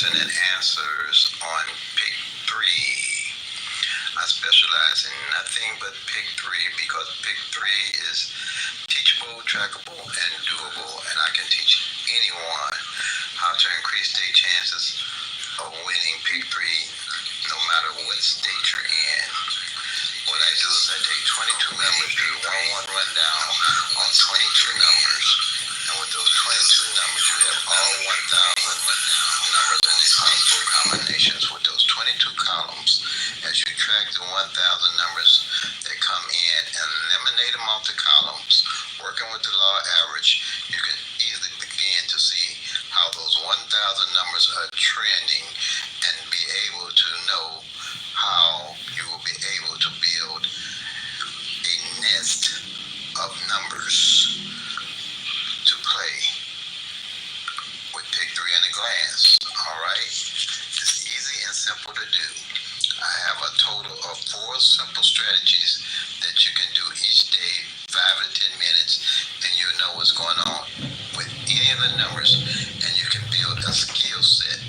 question and answers on Pick 3. I specialize in nothing but Pick 3 because Pick 3 is teachable, trackable, and doable, and I can teach anyone how to increase their chances of winning Pick 3 no matter what state you're in. What I do is I take 22 numbers, do a 1-1 rundown on 22 numbers, and with those 22 numbers, you have all 1,000 numbers and their possible combinations with those 22 columns. As you track the 1,000 numbers that come in and eliminate them off the columns, working with the law average, you can easily begin to see how those 1,000 numbers are trending and be able to know how you will be able to build a nest of numbers to play with Pick 3 in a glance. Alright? It's easy and simple to do. I have a total of 4 simple strategies that you can do each day, 5 to 10 minutes, and you'll know what's going on with any of the numbers, and you can build a skill set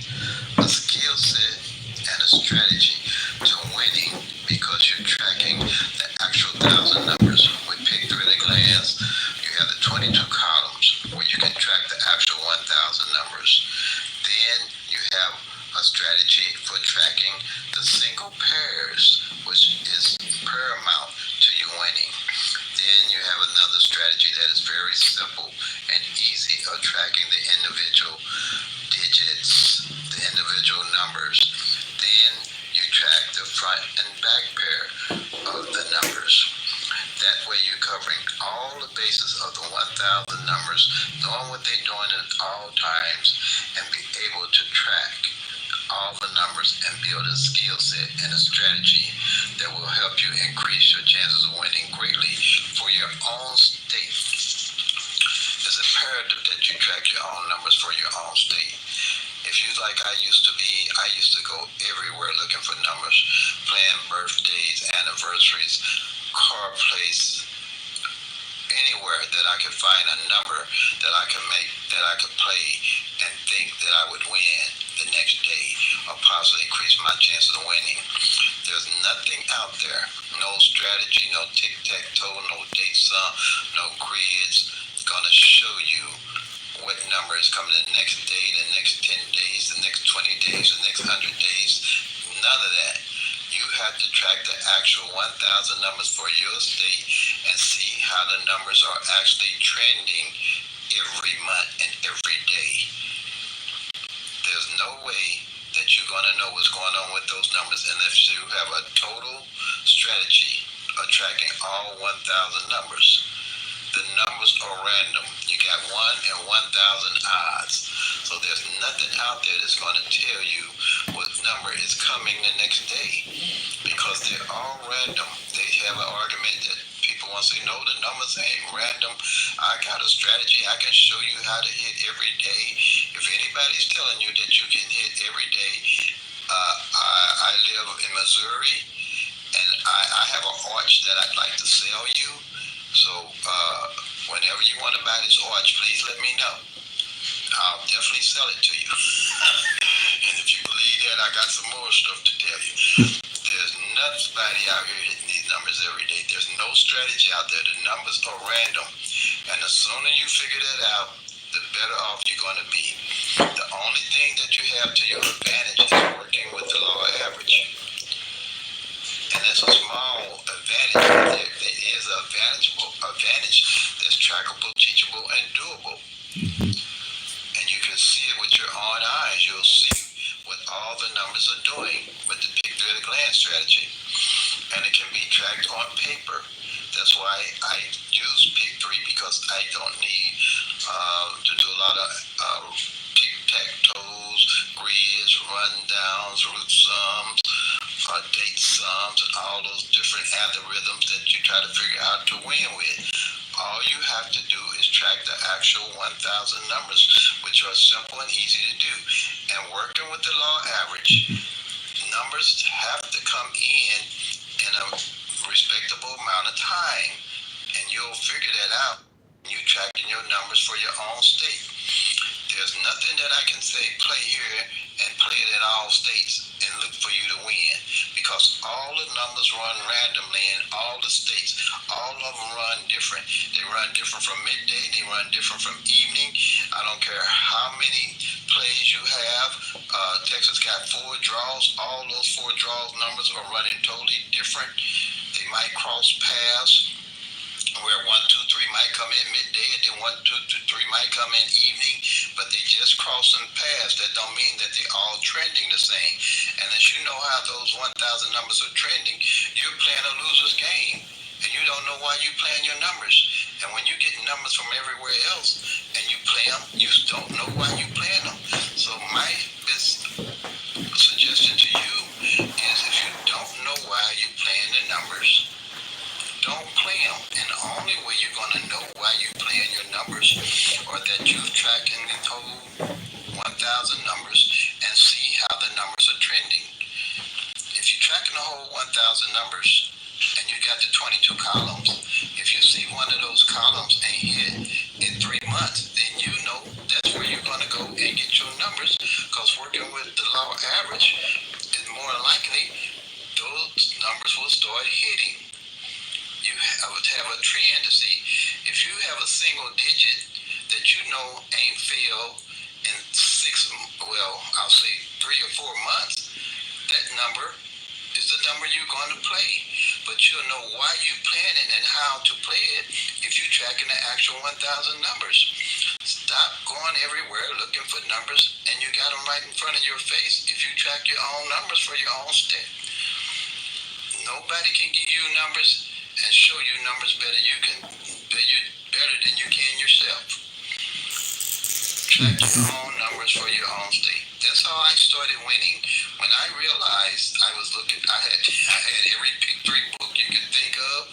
and a strategy to winning because you're tracking the actual 1,000 numbers. With Pick 3 at a glance, you have the 22 columns where you can track the actual 1,000 numbers. Then you have a strategy for tracking the single pairs, which is paramount to you winning. Then you have another strategy that is very simple and easy of tracking the individual digits, the individual numbers. Then you track the front and back pair of the numbers. That way you're covering all the bases of the 1,000 numbers, knowing what they're doing at all times, and be able to track all the numbers and build a skill set and a strategy that will help you increase your chances of winning greatly for your own state. It's imperative that you track your own numbers for your own state. If you like I used to go everywhere looking for numbers, playing birthdays, anniversaries, car plates, anywhere that I could find a number that I could play and think that I would win the next day or possibly increase my chances of winning. There's nothing out there, no strategy, no tic-tac-toe, no date sum, no grids, gonna show you what number is coming the next day, the next 10 days, the next 20 days, the next 100 days. None of that. You have to track the actual 1,000 numbers for your state and see how the numbers are actually trending every month and every day. There's no way that you're going to know what's going on with those numbers unless you have a total strategy of tracking all 1,000 numbers. The numbers are random. You got 1 in 1,000 odds. So there's nothing out there that's going to tell you what number is coming the next day because they're all random. They have an argument that people want to say, no, the numbers ain't random. I got a strategy. I can show you how to hit every day. If anybody's telling you that you can hit every day, I live in Missouri and I have an arch that I'd like to sell you. So whenever you want to buy this arch, please let me know. I'll definitely sell it to you. And if you believe that, I got some more stuff to tell you. There's nobody out here hitting these numbers every day. There's no strategy out there. The numbers are random. And the sooner you figure that out, the better off you're going to be. The only thing that you have to your advantage is working with the law average. And that's a small advantage. There is an advantage that's trackable, teachable, and doable. And you can see it with your own eyes. You'll see what all the numbers are doing with the Pick 3 at a glance strategy. And it can be tracked on paper. That's why I use Pick 3 because I don't need to do a lot of tic-tac-toes, grids, rundowns, root sums, date sums, and all those different algorithms that you try to figure out to win with. All you have to do is track the actual 1,000 numbers, which are simple and easy to do. And working with the law average, numbers have to come in a respectable amount of time. And you'll figure that out. You tracking your numbers for your own state. There's nothing that I can say, play here and play it at all states and look for you to win because all the numbers run randomly in all the states. All of them run different. They run different from midday. They run different from evening. I don't care how many plays you have. Texas got 4 draws. All those 4 draws numbers are running totally different. They might cross paths where 1, 2, 3 might come in midday, and then 1, 2, 3 might come in evening, but they just crossing paths. That don't mean that they all trending the same. And as you know how those 1,000 numbers are trending, you're playing a loser's game, and you don't know why you're playing your numbers. And when you get numbers from everywhere else, and you play them, you don't know why you're playing them. So my best suggestion to you is if you don't know why you're playing the numbers, don't play them. And the only way you're going to know why you're playing your numbers or that you're tracking the whole 1,000 numbers and see how the numbers are trending. If you're tracking the whole 1,000 numbers and you got the 22 columns, if you see one of those columns ain't hit in 3 months, then you know that's where you're going to go and get your numbers, because working with the law average is more likely those numbers will start hitting. You have a trend to see. If you have a single digit that you know ain't failed in 6, well, I'll say 3 or 4 months, that number is the number you're going to play. But you'll know why you're playing it and how to play it if you're tracking the actual 1,000 numbers. Stop going everywhere looking for numbers, and you got them right in front of your face if you track your own numbers for your own state. Nobody can give you numbers and show you numbers better than you can yourself. Track your own numbers for your own state. That's how I started winning. When I realized I had every pick 3 book you could think of.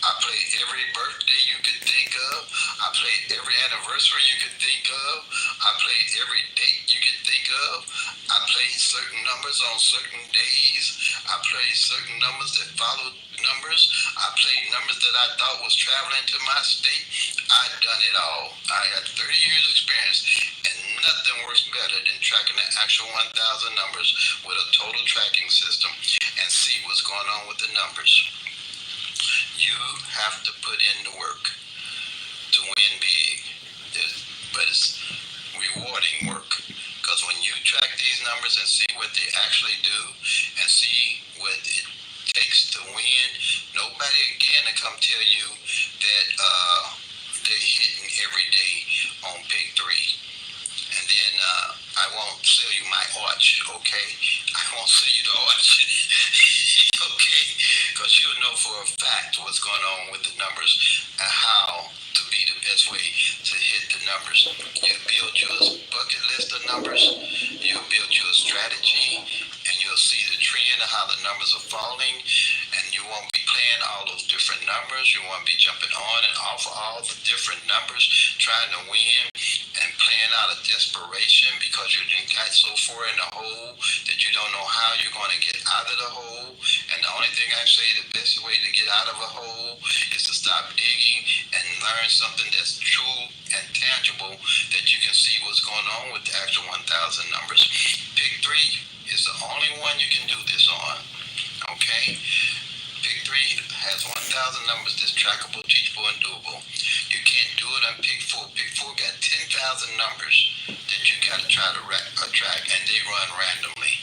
I played every birthday you could think of. I played every anniversary you could think of. I played every date you could think of. I played certain numbers on certain days. I played certain numbers that followed numbers. I played numbers that I thought was traveling to my state. I've done it all. I got 30 years experience, and nothing works better than tracking the actual 1,000 numbers with a total tracking system and see what's going on with the numbers. You have to put in the work to win big, but it's rewarding work, because when you track these numbers and see what they actually do and see what it takes to win, nobody again to come tell you that they're hitting every day on pick 3. And then I won't sell you my arch, okay? I won't sell you the arch, okay? Because you'll know for a fact what's going on with the numbers and how to be the best way to hit the numbers. You build your bucket list of numbers, you build your strategy, and you'll see the trend of how the numbers are falling, and you won't be playing all those different numbers. You won't be jumping on and off of all the different numbers, trying to win and playing out of desperation because you got so far in the hole that you don't know how you're going to get out of the hole. And the only thing I say, the best way to get out of a hole is to stop digging and learn something that's true and tangible, that you can see what's going on with the actual 1,000 numbers. Pick 3 is the only one you can do this on, okay? Pick 3 has 1,000 numbers that's trackable, teachable, and doable. You can't do it on Pick 4. Pick 4 got 10,000 numbers that you got to try to track, and they run randomly.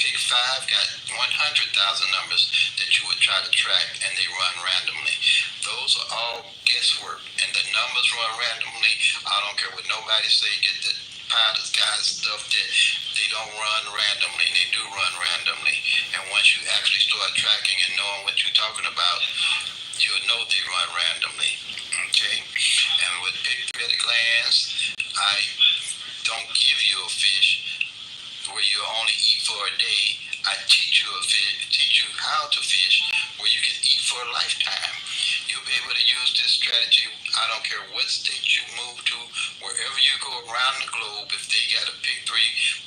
Pick 5 got 100,000 numbers that you would try to track, and they run randomly. Those are all guesswork, and the numbers run randomly. I don't care what nobody say, get the pie in the sky stuff that they don't run randomly. They do run randomly. And once you actually start tracking and knowing what you're talking about, you'll know they run randomly. Okay? And with Pick 3 at a glance, I don't give you a fish where you only eat for a day. I teach you how to fish where you can eat for a lifetime. You'll be able to use this strategy. I don't care what state you move to, wherever you go around the globe. If they got a Pick 3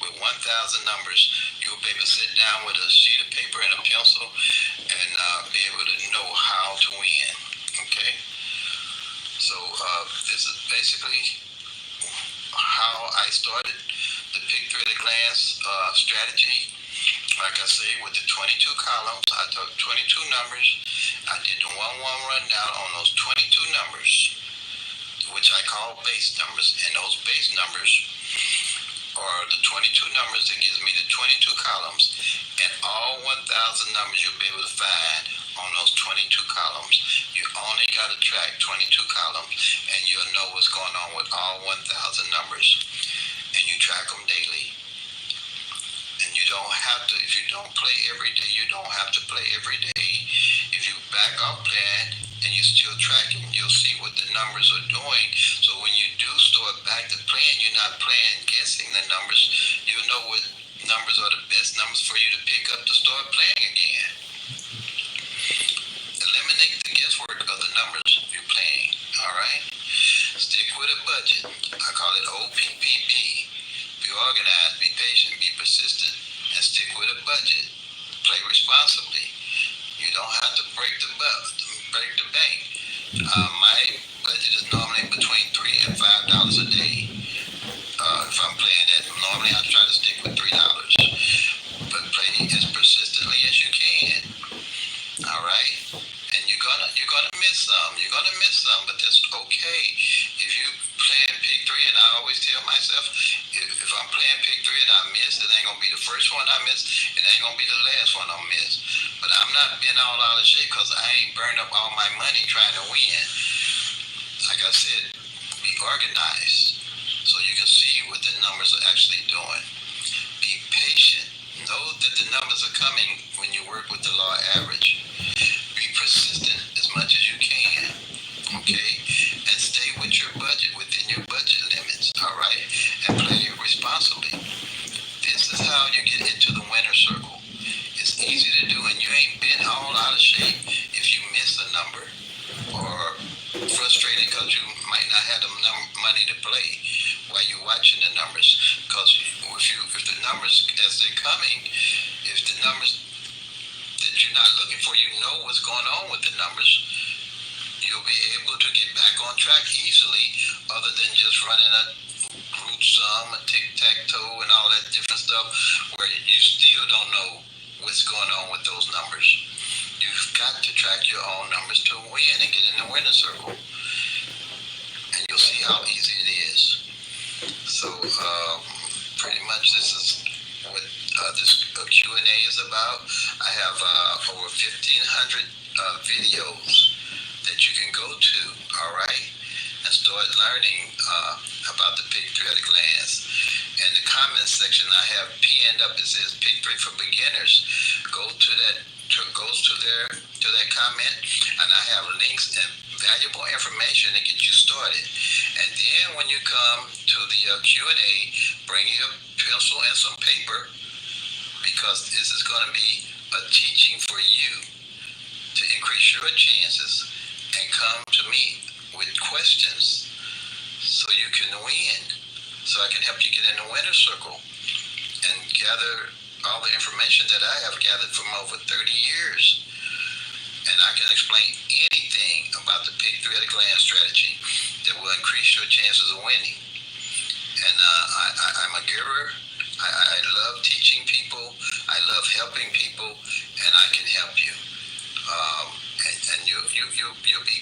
with 1,000 numbers, you'll be able to sit down with a sheet of paper and a pencil and be able to know how to win. Okay? So this is basically how I started the pick through the glance strategy, like I say, with the 22 columns, I took 22 numbers. I did the 1-1 rundown on those 22 numbers, which I call base numbers. And those base numbers are the 22 numbers that gives me the 22 columns. And all 1,000 numbers you'll be able to find on those 22 columns. You only got to track 22 columns, and you'll know what's going on with all 1,000 numbers. And you track them daily. And you don't have to, if you don't play every day, you don't have to play every day. If you back off playing and you're still tracking, you'll see what the numbers are doing. So when you do start back to playing, you're not playing guessing the numbers. You'll know what numbers are the best numbers for you to pick up to start playing again. Eliminate the guesswork of the numbers you're playing, all right? Stick with a budget. I call it OPPB. Be organized, be patient, be persistent, and stick with a budget. Play responsibly. You don't have to break the bank. My budget is normally between $3 and $5 a day. If I'm playing that, normally I try to stick with $3, but play as persistently as you can. All right, and you're gonna miss some. You're gonna miss some, but that's okay. If you playing pick three, and I always tell myself, if I'm playing pick three and I miss, it ain't gonna be the first one I miss. It ain't gonna be the last one I miss. But I'm not being all out of shape because I ain't burned up all my money trying to win. Like I said, be organized so you can see what the numbers are actually doing. Be patient. Know that the numbers are coming when you work with the law average. Be persistent as much as you can, okay? And stay with your budget, within your budget limits, all right? And play responsibly. This is how you get into the winner circle. It's easy to do, and you ain't been all out of shape if you miss a number or frustrated because you might not have the money to play while you're watching the numbers. Because if the numbers as they're coming, if the numbers that you're not looking for, you know what's going on with the numbers, you'll be able to get back on track easily, other than just running a root sum, a tic-tac-toe, and all that different stuff where you still don't know what's going on with those numbers. You've got to track your own numbers to win and get in the winner circle. And you'll see how easy it is. So pretty much this is what this Q&A is about. I have over 1,500 videos that you can go to, all right, and start learning about the pick three at a glance. In the comments section, I have pinned up, it says pick three for beginners. Go to that, goes to that comment, and I have links and valuable information to get you started. And then when you come to the Q&A, bring your pencil and some paper, because this is going to be a teaching for you to increase your chances, and come to me with questions so you can win, so I can help you get in the winner circle and gather all the information that I have gathered from over 30 years. And I can explain anything about the pick three at a glance strategy that will increase your chances of winning. And I'm a giver. I love teaching people. I love helping people, and I can help you. And you'll be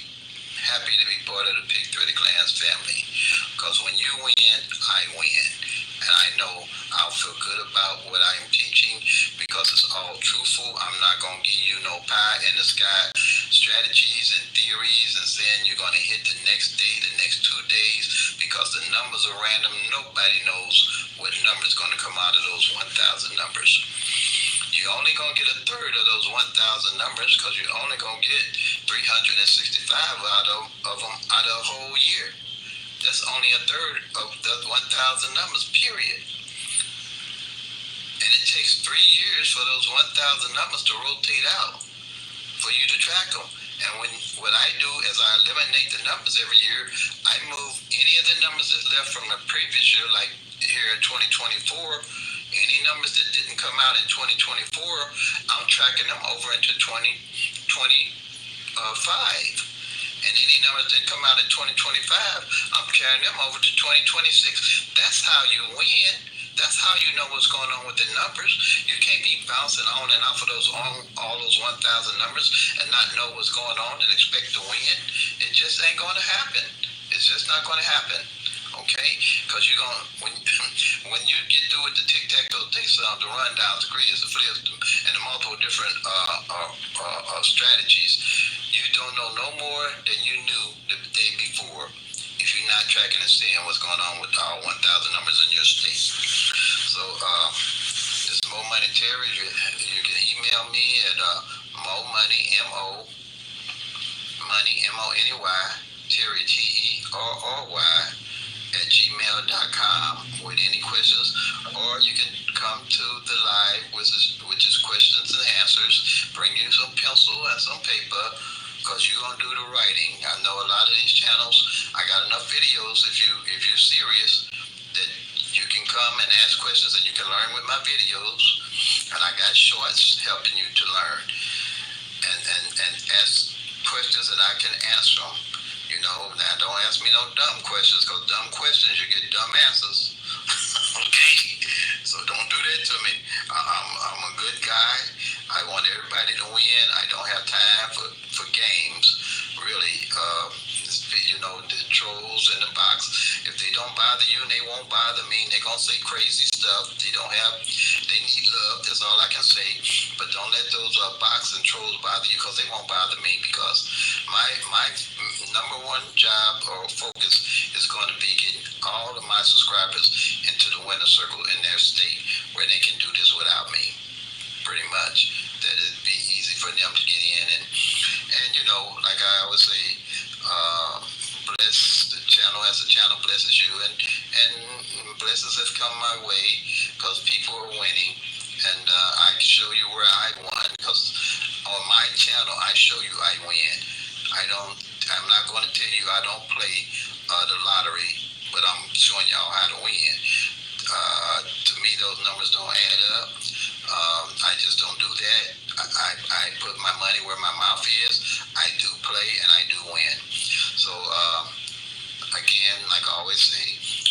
happy to be part of the pick three at a glance family. Because when you win, I win. And I know I'll feel good about what I'm teaching because it's all truthful. I'm not going to give you no pie in the sky strategies and theories and saying you're going to hit the next day, the next 2 days, because the numbers are random. Nobody knows what number is going to come out of those 1,000 numbers. You're only going to get a third of those 1,000 numbers because you're only going to get 365 out of them out of a whole year. That's only a third of the 1,000 numbers, period. And it takes 3 years for those 1,000 numbers to rotate out for you to track them. And what I do is I eliminate the numbers every year. I move any of the numbers that's left from the previous year, like here in 2024, any numbers that didn't come out in 2024, I'm tracking them over into 2025. And any numbers that come out in 2025, I'm carrying them over to 2026. That's how you win. That's how you know what's going on with the numbers. You can't be bouncing on and off of all those 1,000 numbers and not know what's going on and expect to win. It just ain't going to happen. It's just not going to happen. Okay, because you're gonna when you get through with the tic tac toe the rundowns, the grids, the flips, and the multiple different strategies, you don't know no more than you knew the day before if you're not tracking and seeing what's going on with all 1,000 numbers in your state. So, this Mo Money Terry. You can email me at Mo Money Money Terry TERRY @gmail.com with any questions, or you can come to the live, which is questions and answers. Bring you some pencil and some paper, because you're gonna do the writing. I know a lot of these channels. I got enough videos if you're serious that you can come and ask questions and you can learn with my videos. And I got shorts helping you to learn and ask questions and I can answer them. You know, now don't ask me no dumb questions, because dumb questions you get dumb answers. Okay, so don't do that to me. I'm a good guy. I want everybody to win. I don't have time for games, really. You know, the trolls in the box, if they don't bother you and they won't bother me, they're gonna say crazy stuff. They need love. That's all I can say. But don't let those box and trolls bother you, because they won't bother me, because my number one job or focus is going to be getting all of my subscribers into the winner circle in their state, where they can do this without me, pretty much. That it'd be easy for them to get in, and you know, like I always say, bless the channel as the channel blesses you, and blessings have come my way because people are winning, and I show you where I won, because on my channel I show you I win. I'm not going to tell you I don't play the lottery, but I'm showing y'all how to win. To me, those numbers don't add up. I just don't do that. I put my money where my mouth is. I do play and I do win. So, again, like I always say,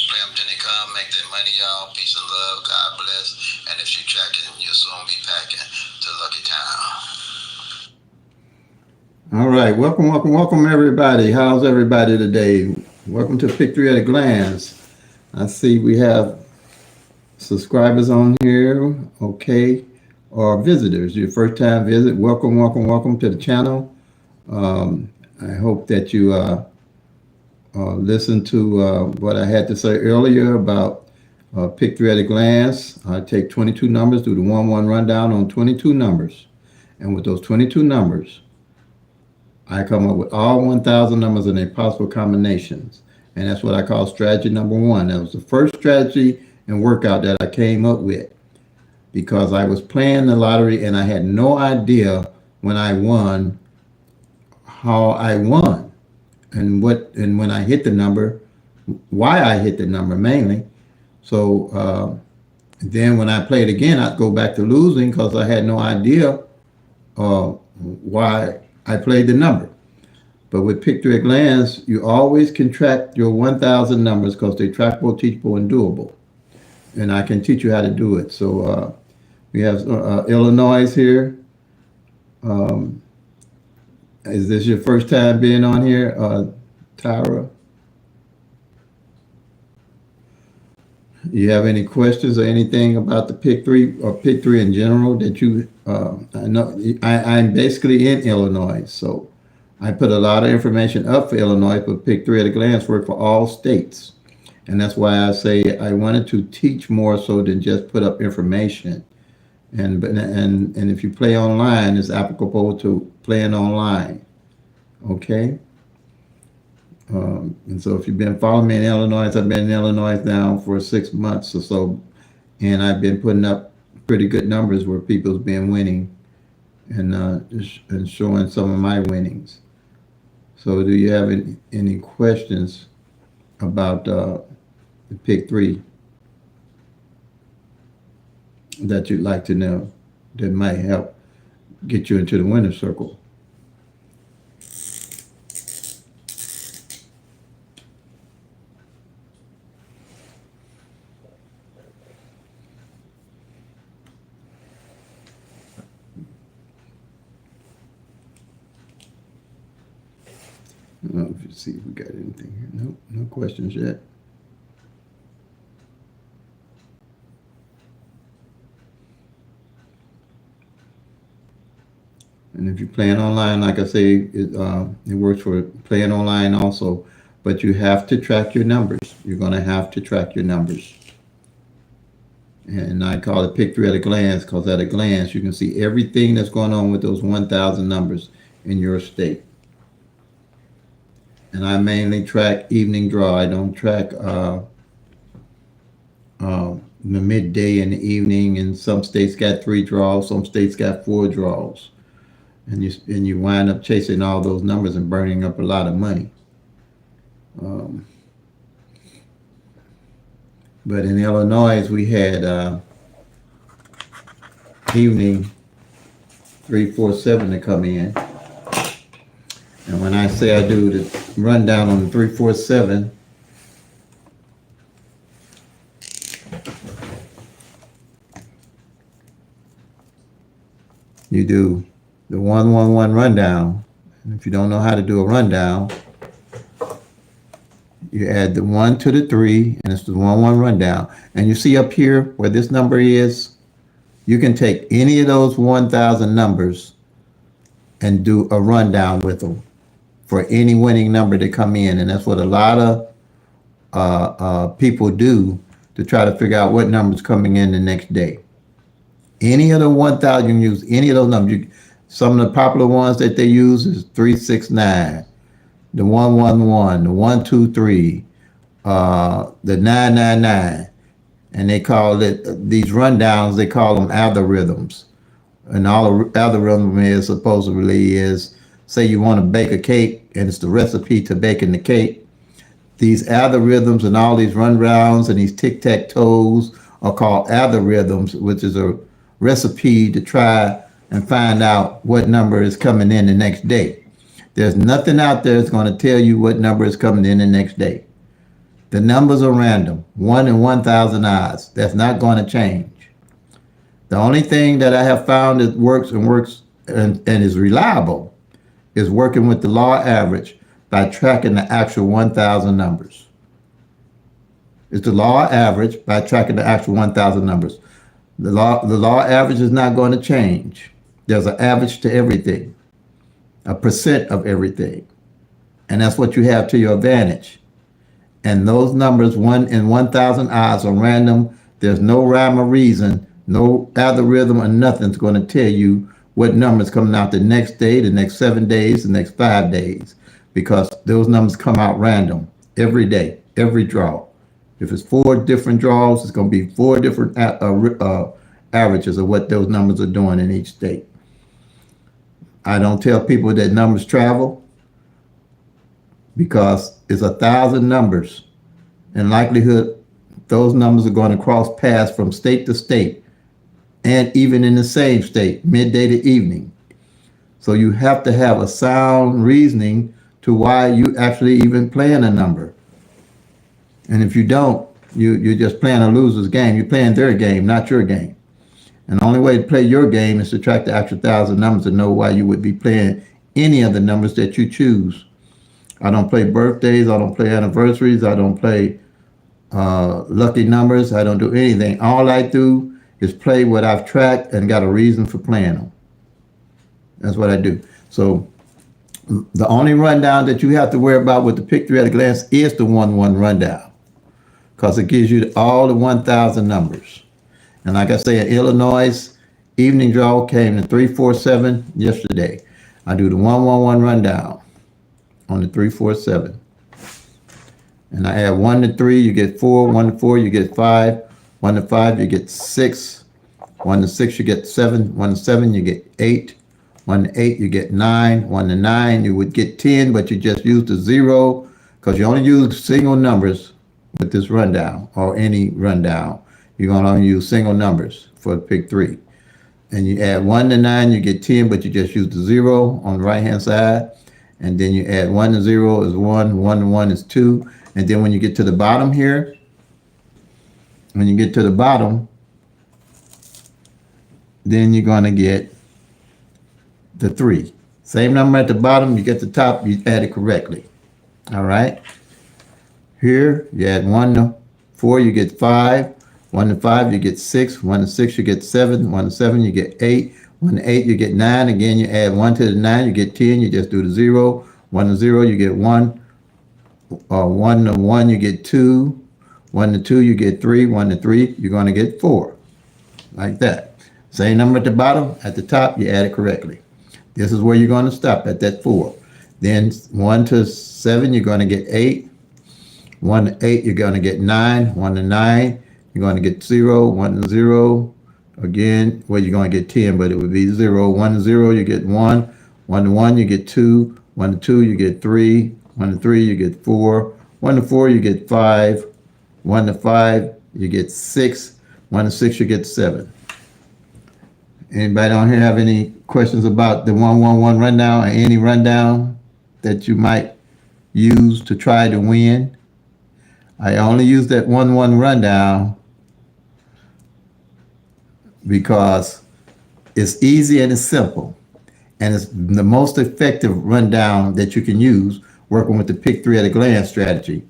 play them till they come, make that money, y'all. Peace and love. God bless. And if you're tracking, you'll soon be packing to Lucky Town. All right, welcome, everybody. How's everybody today? Welcome to Pick Three at a Glance. I see we have subscribers on here, okay, or visitors. Your first time visit, welcome to the channel. I hope that you listen to what I had to say earlier about Pick Three at a Glance. I take 22 numbers, do the 1-1 rundown on 22 numbers. And with those 22 numbers, I come up with all 1,000 numbers and their possible combinations. And that's what I call strategy number one. That was the first strategy and workout that I came up with, because I was playing the lottery and I had no idea when I won how I won and when I hit the number, why I hit the number mainly. So then when I played again, I'd go back to losing because I had no idea why I played the number. But with Pick Three at a Glance, you always can track your 1,000 numbers because they're trackable, teachable, and doable. And I can teach you how to do it. So we have Illinois here. Is this your first time being on here, Tyra? You have any questions or anything about the Pick Three or Pick Three in general that you? I know I'm basically in Illinois, so I put a lot of information up for Illinois, but Pick Three at a Glance work for all states, and that's why I say I wanted to teach more so than just put up information. And if you play online, it's applicable to playing online. Okay. And so if you've been following me in Illinois, I've been in Illinois now for 6 months or so, and I've been putting up pretty good numbers where people's been winning and showing some of my winnings. So do you have any questions about the Pick Three that you'd like to know that might help get you into the winner's circle? Let's see if we got anything here. Nope, no questions yet. And if you're playing online, like I say, it works for playing online also. But you have to track your numbers. You're going to have to track your numbers. And I call it pick three at a glance, because at a glance you can see everything that's going on with those 1,000 numbers in your state. And I mainly track evening draw. I don't track the midday and the evening. And some states got 3 draws, some states got 4 draws. And you wind up chasing all those numbers and burning up a lot of money. But in Illinois, we had evening 347 to come in. And when I say I do the rundown on the 347, you do the 111 rundown. And if you don't know how to do a rundown, you add the 1 to the 3, and it's the 1-1 rundown. And you see up here where this number is, you can take any of those 1,000 numbers and do a rundown with them for any winning number to come in. And that's what a lot of people do to try to figure out what number's coming in the next day. Any of the 1,000, you can use any of those numbers. Some of the popular ones that they use is 369. The 111, the 123, the 999, and they call it, these rundowns, they call them algorithms. And all the algorithm is supposedly is, say you want to bake a cake and it's the recipe to baking the cake. These algorithms and all these rundowns and these tic-tac-toes are called algorithms, which is a recipe to try and find out what number is coming in the next day. There's nothing out there that's going to tell you what number is coming in the next day. The numbers are random, 1 in 1,000 odds. That's not going to change. The only thing that I have found that works and is reliable is working with the law average by tracking the actual 1,000 numbers. It's the law average by tracking the actual 1,000 numbers. The law average is not going to change. There's an average to everything. A percent of everything. And that's what you have to your advantage. And those numbers, 1 in 1,000 odds, are random. There's no rhyme or reason, no algorithm or nothing's going to tell you what number's coming out the next day, the next 7 days, the next 5 days, because those numbers come out random every day, every draw. If it's 4 different draws, it's going to be 4 different averages of what those numbers are doing in each state. I don't tell people that numbers travel because it's 1,000 numbers. In likelihood, those numbers are going to cross paths from state to state and even in the same state, midday to evening. So you have to have a sound reasoning to why you actually even playing a number. And if you don't, you're just playing a loser's game. You're playing their game, not your game. And the only way to play your game is to track the actual 1,000 numbers and know why you would be playing any of the numbers that you choose. I don't play birthdays. I don't play anniversaries. I don't play lucky numbers. I don't do anything. All I do is play what I've tracked and got a reason for playing them. That's what I do. So the only rundown that you have to worry about with the pick three at a glance is the 1-1 rundown, because it gives you all the 1,000 numbers. And like I say, in Illinois, evening draw came to 347 yesterday. I do the 1-1-1 rundown on the 347. And I add 1 to 3, you get 4, 1 to 4, you get 5, 1 to 5, you get 6, 1 to 6, you get 7, 1 to 7, you get 8, 1 to 8, you get 9, 1 to 9, you would get 10, but you just use the 0, because you only use single numbers with this rundown, or any rundown. You're going to only use single numbers for the pick 3. And you add 1 to 9, you get 10, but you just use the 0 on the right-hand side. And then you add 1 to 0 is 1, 1 to 1 is 2. And then when you get to the bottom here, when you get to the bottom, then you're going to get the 3. Same number at the bottom, you get the top, you add it correctly. All right. Here, you add 1 to 4, you get 5. 1 to 5, you get 6. 1 to 6, you get 7. 1 to 7, you get 8. 1 to 8, you get 9. Again, you add 1 to the 9, you get 10. You just do the 0. 1 to 0, you get 1. 1 to 1, you get 2. 1 to 2, you get 3. 1 to 3, you're going to get 4. Like that. Same number at the bottom. At the top, you add it correctly. This is where you're going to stop at that 4. Then 1 to 7, you're going to get 8. 1 to 8, you're going to get 9. 1 to 9, you're going to get 0. 1 to 0, again, well, you're going to get 10, but it would be 0. 1 to 0, you get 1. 1 to 1, you get 2. 1 to 2, you get 3. 1 to 3, you get 4. 1 to 4, you get 5. 1 to 5, you get 6. 1 to 6, you get 7. Anybody on here have any questions about the 111 rundown or any rundown that you might use to try to win? I only use that 1-1 rundown because it's easy and it's simple. And it's the most effective rundown that you can use working with the pick 3 at a glance strategy.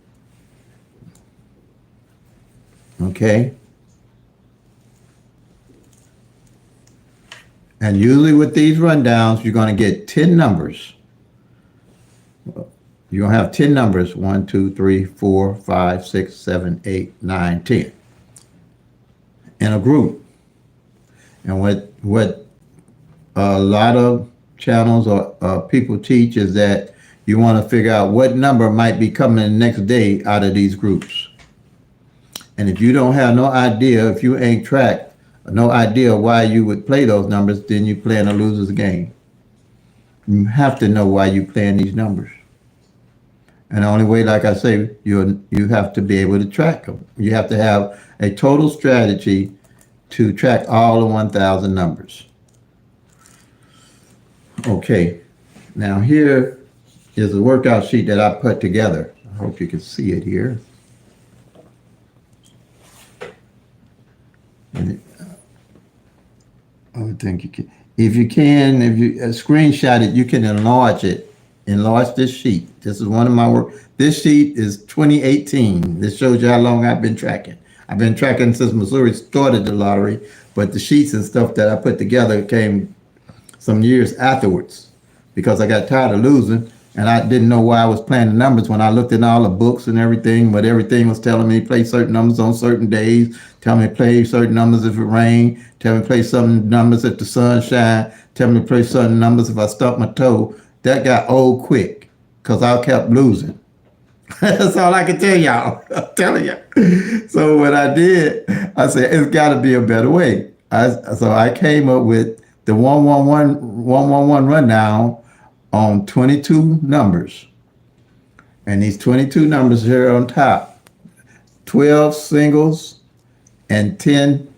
Okay? And usually with these rundowns, you're going to get 10 numbers. You're going to have 10 numbers, 1, 2, 3, 4, 5, 6, 7, 8, 9, 10 in a group. And what a lot of channels or people teach is that you want to figure out what number might be coming the next day out of these groups. And if you don't have no idea, if you ain't tracked, no idea why you would play those numbers, then you're playing a loser's game. You have to know why you're playing these numbers. And the only way, like I say, you have to be able to track them. You have to have a total strategy to track all the 1,000 numbers. Okay, now here is a workout sheet that I put together. I hope you can see it here. And I would think you can. If you screenshot it, you can enlarge it. Enlarge this sheet. This is one of my work. This sheet is 2018. This shows you how long I've been tracking. I've been tracking since Missouri started the lottery, but the sheets and stuff that I put together came some years afterwards because I got tired of losing and I didn't know why I was playing the numbers when I looked at all the books and everything, but everything was telling me to play certain numbers on certain days, tell me to play certain numbers if it rained, tell me to play some numbers if the sun shine, tell me to play certain numbers if I stubbed my toe. That got old quick because I kept losing. That's all I can tell y'all. I'm telling you. So what I did, I said, it's got to be a better way. So I came up with the 111 rundown on 22 numbers. And these 22 numbers here on top, 12 singles and 10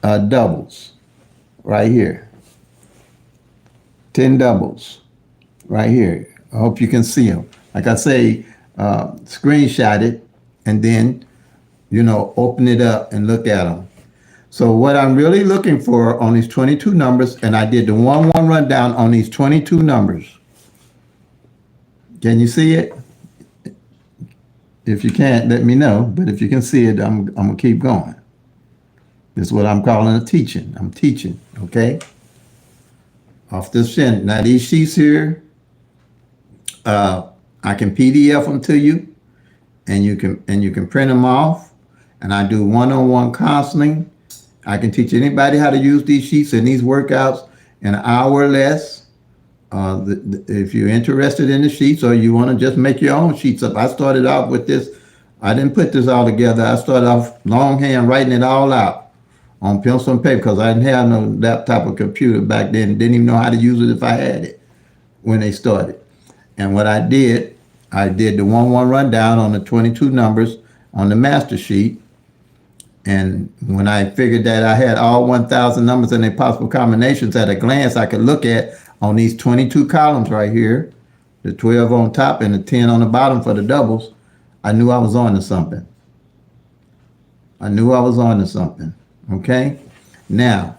doubles right here. 10 doubles right here. I hope you can see them. Like I say, screenshot it and then, open it up and look at them. So what I'm really looking for on these 22 numbers, and I did the 1-1 rundown on these 22 numbers. Can you see it? If you can't, let me know. But if you can see it, I'm going to keep going. This is what I'm calling a teaching. I'm teaching, okay? Off this shin. Now these sheets here, I can PDF them to you, and you can print them off. And I do one-on-one counseling. I can teach anybody how to use these sheets and these workouts in an hour or less. If you're interested in the sheets or you want to just make your own sheets up. I started off with this. I didn't put this all together. I started off longhand writing it all out on pencil and paper because I didn't have no laptop or computer back then. Didn't even know how to use it if I had it when they started. And what I did the 1-1 rundown on the 22 numbers on the master sheet. And when I figured that I had all 1,000 numbers and their possible combinations at a glance, I could look at on these 22 columns right here, the 12 on top and the 10 on the bottom for the doubles, I knew I was on to something. I knew I was on to something. Okay? Now,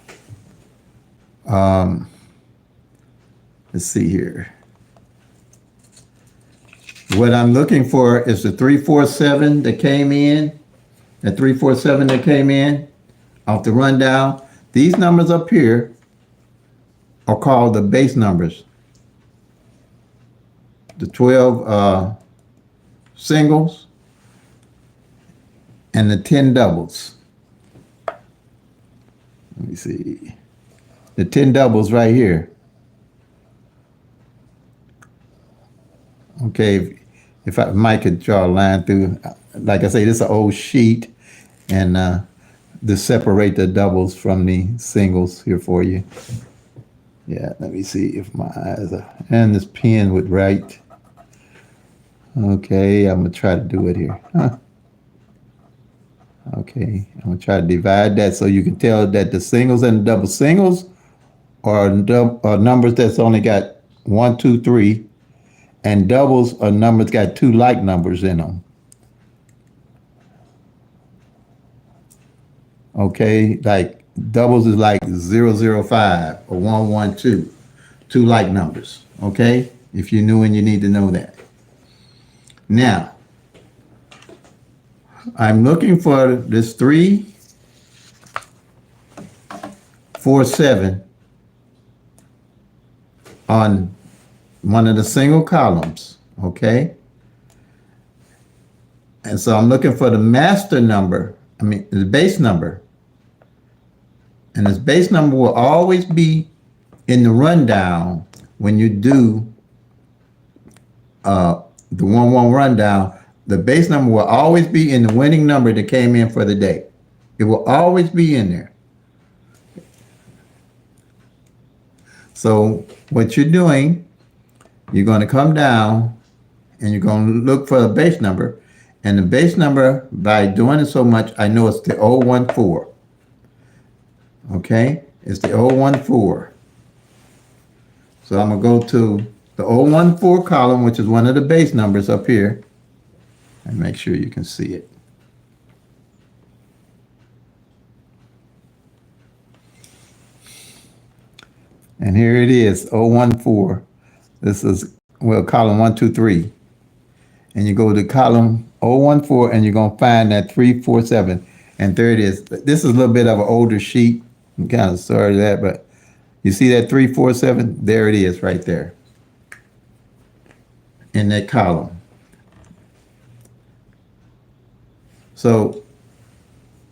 let's see here. What I'm looking for is the 347 that came in, the 347 that came in off the rundown. These numbers up here are called the base numbers. The 12 singles and the 10 doubles. Let me see. The 10 doubles right here. Okay, if Mike could draw a line through, like I say, this is an old sheet, and to separate the doubles from the singles here for you. Yeah, let me see if my eyes are, and this pen would write. Okay, I'm gonna try to do it here. Okay, I'm gonna try to divide that so you can tell that the singles and the double singles are numbers that's only got 1, 2, 3, and doubles are numbers got 2 like numbers in them. Okay, like doubles is like 005 or 112, 2 like numbers. Okay, if you're new and you need to know that. Now, I'm looking for this 347 on one of the single columns, okay? And so I'm looking for the master number, the base number. And this base number will always be in the rundown when you do the 1-1 rundown. The base number will always be in the winning number that came in for the day. It will always be in there. So what you're doing, you're going to come down and you're going to look for the base number. And the base number, by doing it so much, I know it's the 014. Okay? It's the 014. So I'm going to go to the 014 column, which is one of the base numbers up here. And make sure you can see it. And here it is, 014. This is, well, column 1, 2, 3. And you go to column 014 and you're going to find that 347. And there it is. This is a little bit of an older sheet. I'm kind of sorry for that, but you see that 347? There it is right there in that column. So,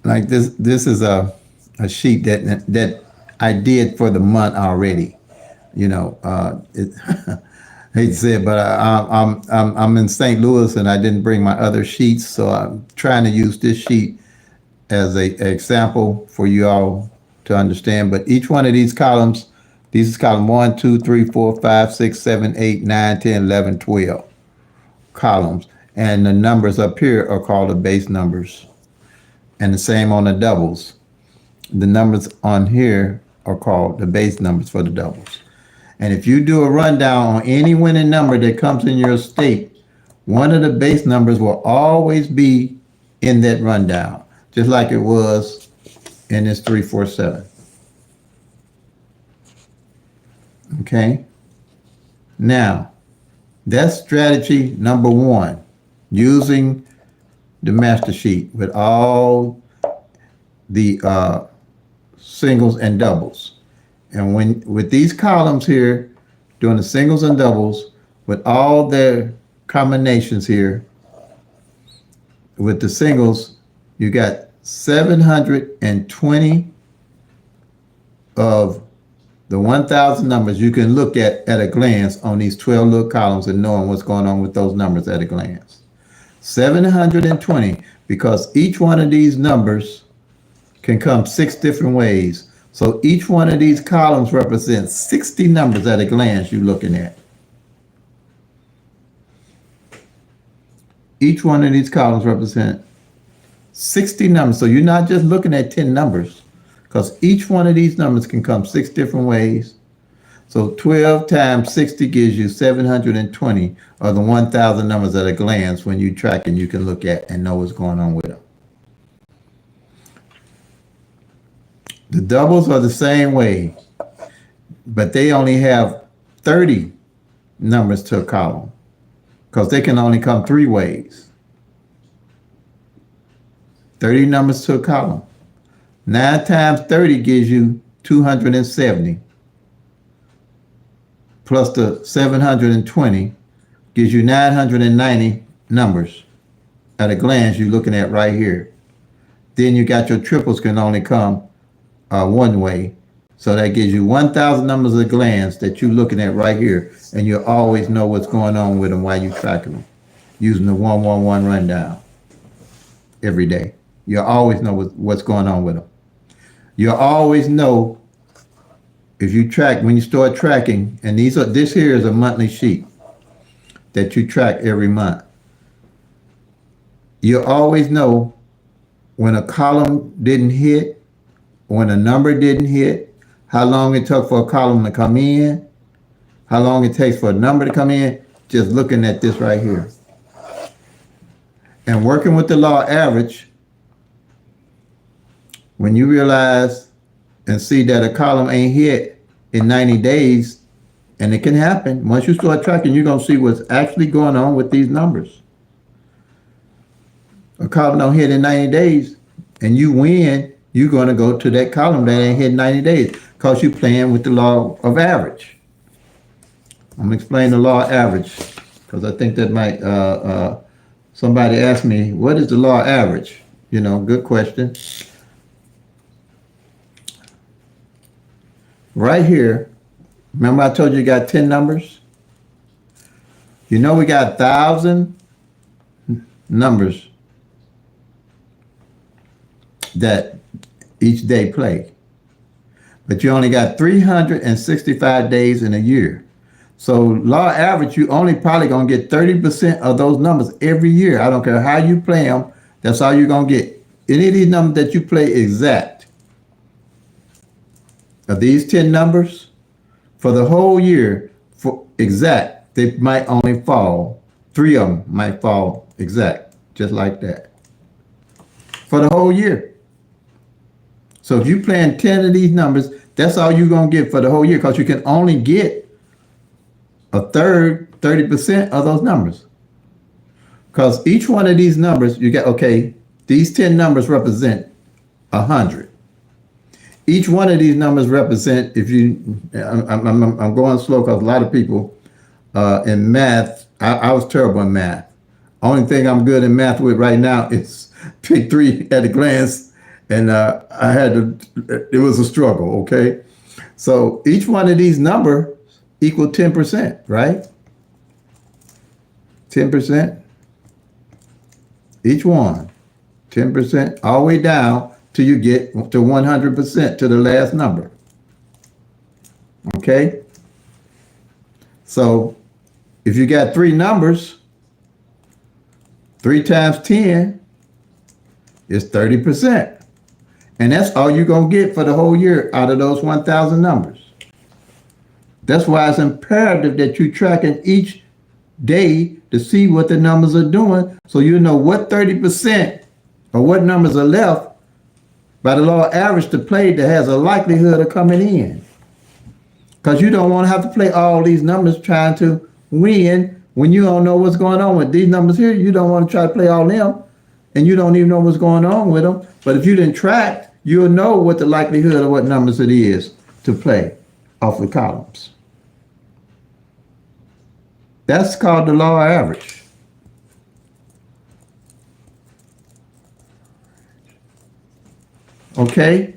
like this is a sheet that I did for the month already. You know, hate to say it, but I'm in St. Louis and I didn't bring my other sheets, so I'm trying to use this sheet as a example for you all to understand. But each one of these columns, these is column 1, 2, 3, 4, 5, 6, 7, 8, 9, 10, 11, 12 columns. And the numbers up here are called the base numbers. And the same on the doubles. The numbers on here are called the base numbers for the doubles. And if you do a rundown on any winning number that comes in your state, one of the base numbers will always be in that rundown, just like it was in this 347. Okay? Now, that's strategy number 1. Using the master sheet with all the singles and doubles. And when with these columns here, doing the singles and doubles, with all their combinations here, with the singles, you got 720 of the 1,000 numbers you can look at a glance on these 12 little columns and knowing what's going on with those numbers at a glance. 720, because each one of these numbers can come 6 different ways. So each one of these columns represents 60 numbers at a glance you're looking at. Each one of these columns represent 60 numbers. So you're not just looking at 10 numbers, because each one of these numbers can come 6 different ways. So 12 times 60 gives you 720 of the 1,000 numbers at a glance when you track and you can look at and know what's going on with them. The doubles are the same way, but they only have 30 numbers to a column. because they can only come 3 ways. 30 numbers to a column. 9 times 30 gives you 270. Plus the 720 gives you 990 numbers at a glance you're looking at right here. Then you got your triples can only come 1 way. So that gives you 1,000 numbers at a glance that you're looking at right here. And you always know what's going on with them while you're tracking them. Using the 111 rundown every day. You always know what's going on with them. You always know if you track, when you start tracking, and this here is a monthly sheet that you track every month. You always know when a column didn't hit, when a number didn't hit, how long it took for a column to come in, how long it takes for a number to come in, just looking at this right here. And working with the law average, when you realize and see that a column ain't hit in 90 days, and it can happen, once you start tracking, you're going to see what's actually going on with these numbers. A column don't hit in 90 days, and you win, you're going to go to that column that ain't hit in 90 days because you're playing with the law of average. I'm going to explain the law of average because I think that might, somebody asked me, what is the law of average? You know, good question. Right here, remember I told you got 10 numbers? You know we got 1,000 numbers that each day play. But you only got 365 days in a year. So law average, you only probably going to get 30% of those numbers every year. I don't care how you play them, that's all you're going to get. Any of these numbers that you play exact, of these 10 numbers, for the whole year, for exact, they might only fall, 3 of them might fall exact, just like that. For the whole year. So if you're playing 10 of these numbers, that's all you're going to get for the whole year because you can only get a third, 30% of those numbers. Because each one of these numbers, you get, okay, these 10 numbers represent 100. Each one of these numbers represent, if you, I'm going slow because a lot of people in math, I was terrible in math. Only thing I'm good in math with right now is pick 3 at a glance. And I had to, it was a struggle, okay? So each one of these numbers equal 10%, right? 10%. Each one, 10%, all the way down till you get to 100% to the last number. Okay? So if you got 3 numbers, 3 times 10 is 30%. And that's all you're going to get for the whole year out of those 1,000 numbers. That's why it's imperative that you're tracking each day to see what the numbers are doing so you know what 30% or what numbers are left by the law of average to play that has a likelihood of coming in. Because you don't want to have to play all these numbers trying to win when you don't know what's going on with these numbers here. You don't want to try to play all them and you don't even know what's going on with them. But if you didn't track, you'll know what the likelihood of what numbers it is to play off the columns. That's called the law of average. Okay?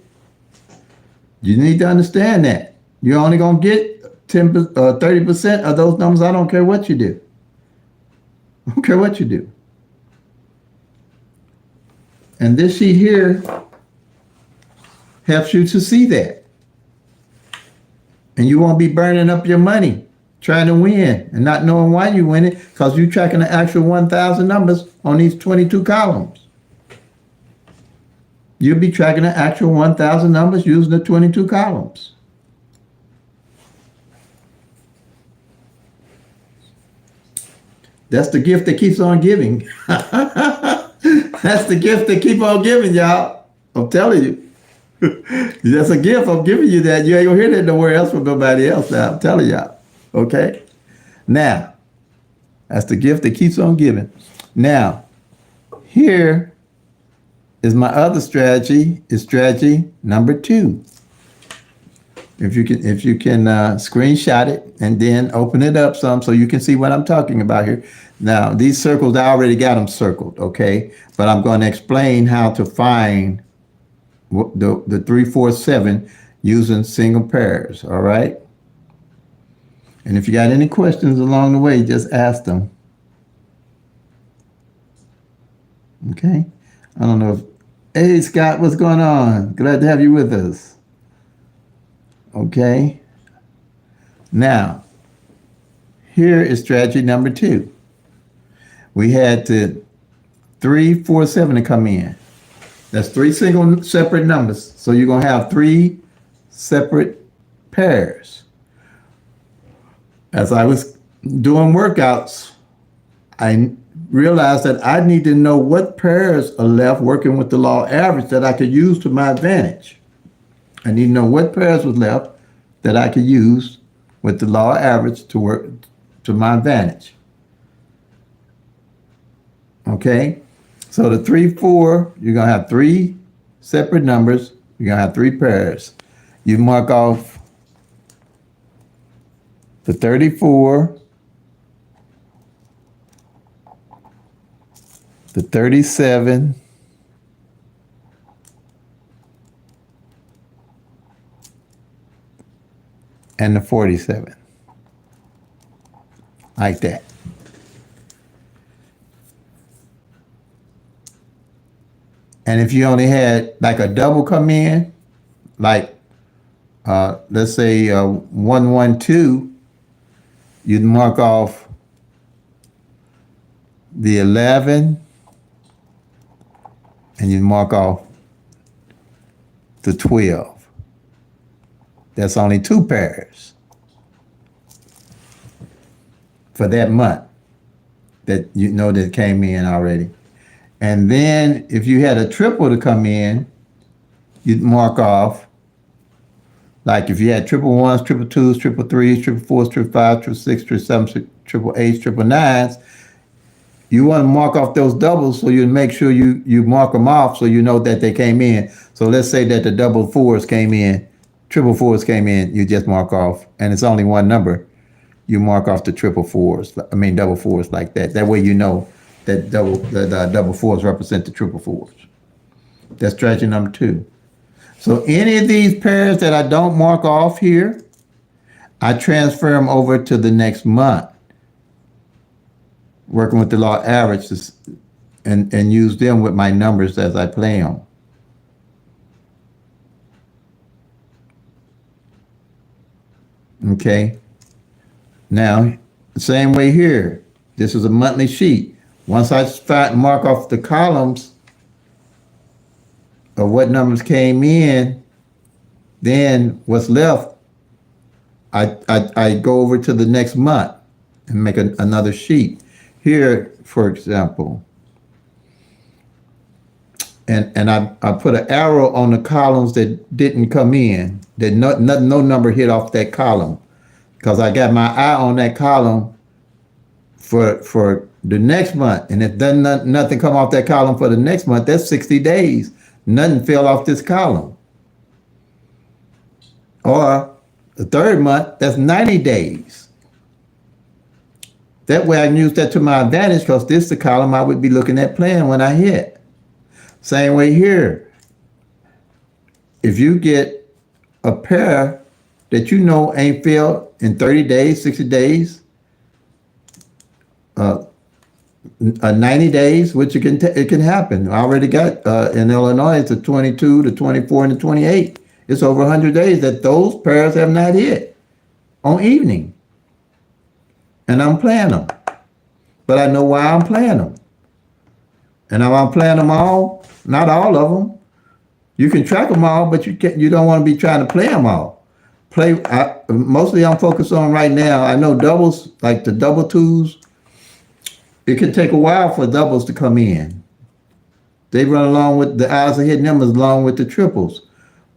You need to understand that. You're only going to get 30% of those numbers. I don't care what you do. I don't care what you do. And this sheet here helps you to see that. And you won't be burning up your money trying to win and not knowing why you win it because you're tracking the actual 1,000 numbers on these 22 columns. You'll be tracking the actual 1,000 numbers using the 22 columns. That's the gift that keeps on giving. That's the gift that keep on giving, y'all. I'm telling you. That's a gift. I'm giving you that. You ain't gonna hear that nowhere else from nobody else now. I'm telling y'all. Okay? Now, That's the gift that keeps on giving. Now, here is my other strategy, is strategy number 2. If you can screenshot it and then open it up some so you can see what I'm talking about here. Now, these circles, I already got them circled, okay? But I'm going to explain how to find the 3, 4, 7 using single pairs, all right? And if you got any questions along the way, just ask them. Okay? I don't know if, hey, Scott, what's going on? Glad to have you with us. Okay? Now, here is strategy number 2. We had to 3, 4, 7 to come in. That's 3 single separate numbers. So you're going to have 3 separate pairs. As I was doing workouts, I realized that I need to know what pairs are left working with the law average that I could use to my advantage. I need to know what pairs was left that I could use with the law average to work to my advantage. Okay? So the 3, 4, you're going to have 3 separate numbers. You're going to have 3 pairs. You mark off the 34, the 37, and the 47. Like that. And if you only had like a double come in, like let's say 112, you'd mark off the 11 and you'd mark off the 12. That's only 2 pairs for that month that you know that came in already. And then if you had a triple to come in, you'd mark off, like if you had triple ones, triple twos, triple threes, triple fours, triple fives, triple six, triple seven, triple eights, triple nines, you want to mark off those doubles so you make sure you mark them off so you know that they came in. So let's say that the double fours came in, triple fours came in, you just mark off, and it's only one number. You mark off the double fours like that. That way you know that the double fours represent the triple fours. That's strategy number 2. So any of these pairs that I don't mark off here, I transfer them over to the next month, working with the law averages and use them with my numbers as I play them. Okay. Now, the same way here. This is a monthly sheet. Once I start and mark off the columns of what numbers came in, then what's left, I go over to the next month and make another sheet. Here, for example, and I put an arrow on the columns that didn't come in, that no number hit off that column, because I got my eye on that column for the next month. And if nothing come off that column for the next month, that's 60 days. Nothing fell off this column. Or the third month, that's 90 days. That way I can use that to my advantage, because this is the column I would be looking at playing when I hit. Same way here. If you get a pair that you know ain't failed in 30 days, 60 days, 90 days, which it can happen. I already got in Illinois, it's the 22, the 24, and the 28. It's over 100 days that those pairs have not hit on evening. And I'm playing them. But I know why I'm playing them. And if I'm playing them all, not all of them. You can track them all, but you don't want to be trying to play them all. Mostly I'm focused on right now. I know doubles, like the double twos, it can take a while for doubles to come in. They run along with the odds of hitting them along with the triples.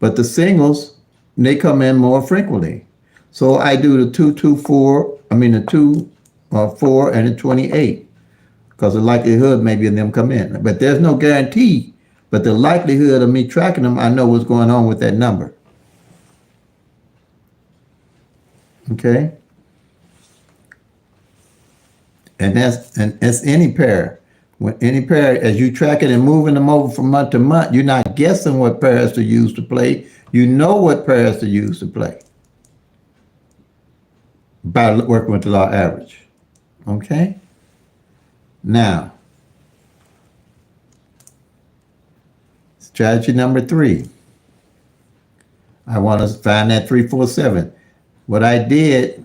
But the singles, they come in more frequently. So I do the 2, 2, 4, the 2, 24 and the 28, because the likelihood maybe of them come in. But there's no guarantee. But the likelihood of me tracking them, I know what's going on with that number. Okay? And that's any pair. When any pair, as you track it and moving them over from month to month, you're not guessing what pairs to use to play. You know what pairs to use to play by working with the law average. Okay? Now, strategy number 3. I want to find that 347. What I did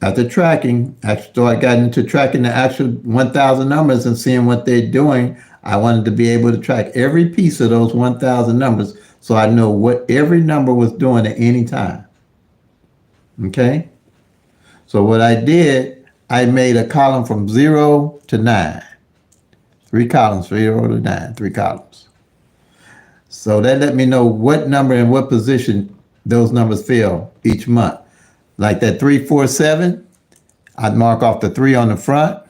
after tracking, after I got into tracking the actual 1,000 numbers and seeing what they're doing, I wanted to be able to track every piece of those 1,000 numbers so I know what every number was doing at any time. Okay? So what I did, I made a column from 0 to 9. 3 columns, 0 to 9, 3 columns. So that let me know what number and what position those numbers fill each month. Like that 347, I'd mark off the 3 on the front.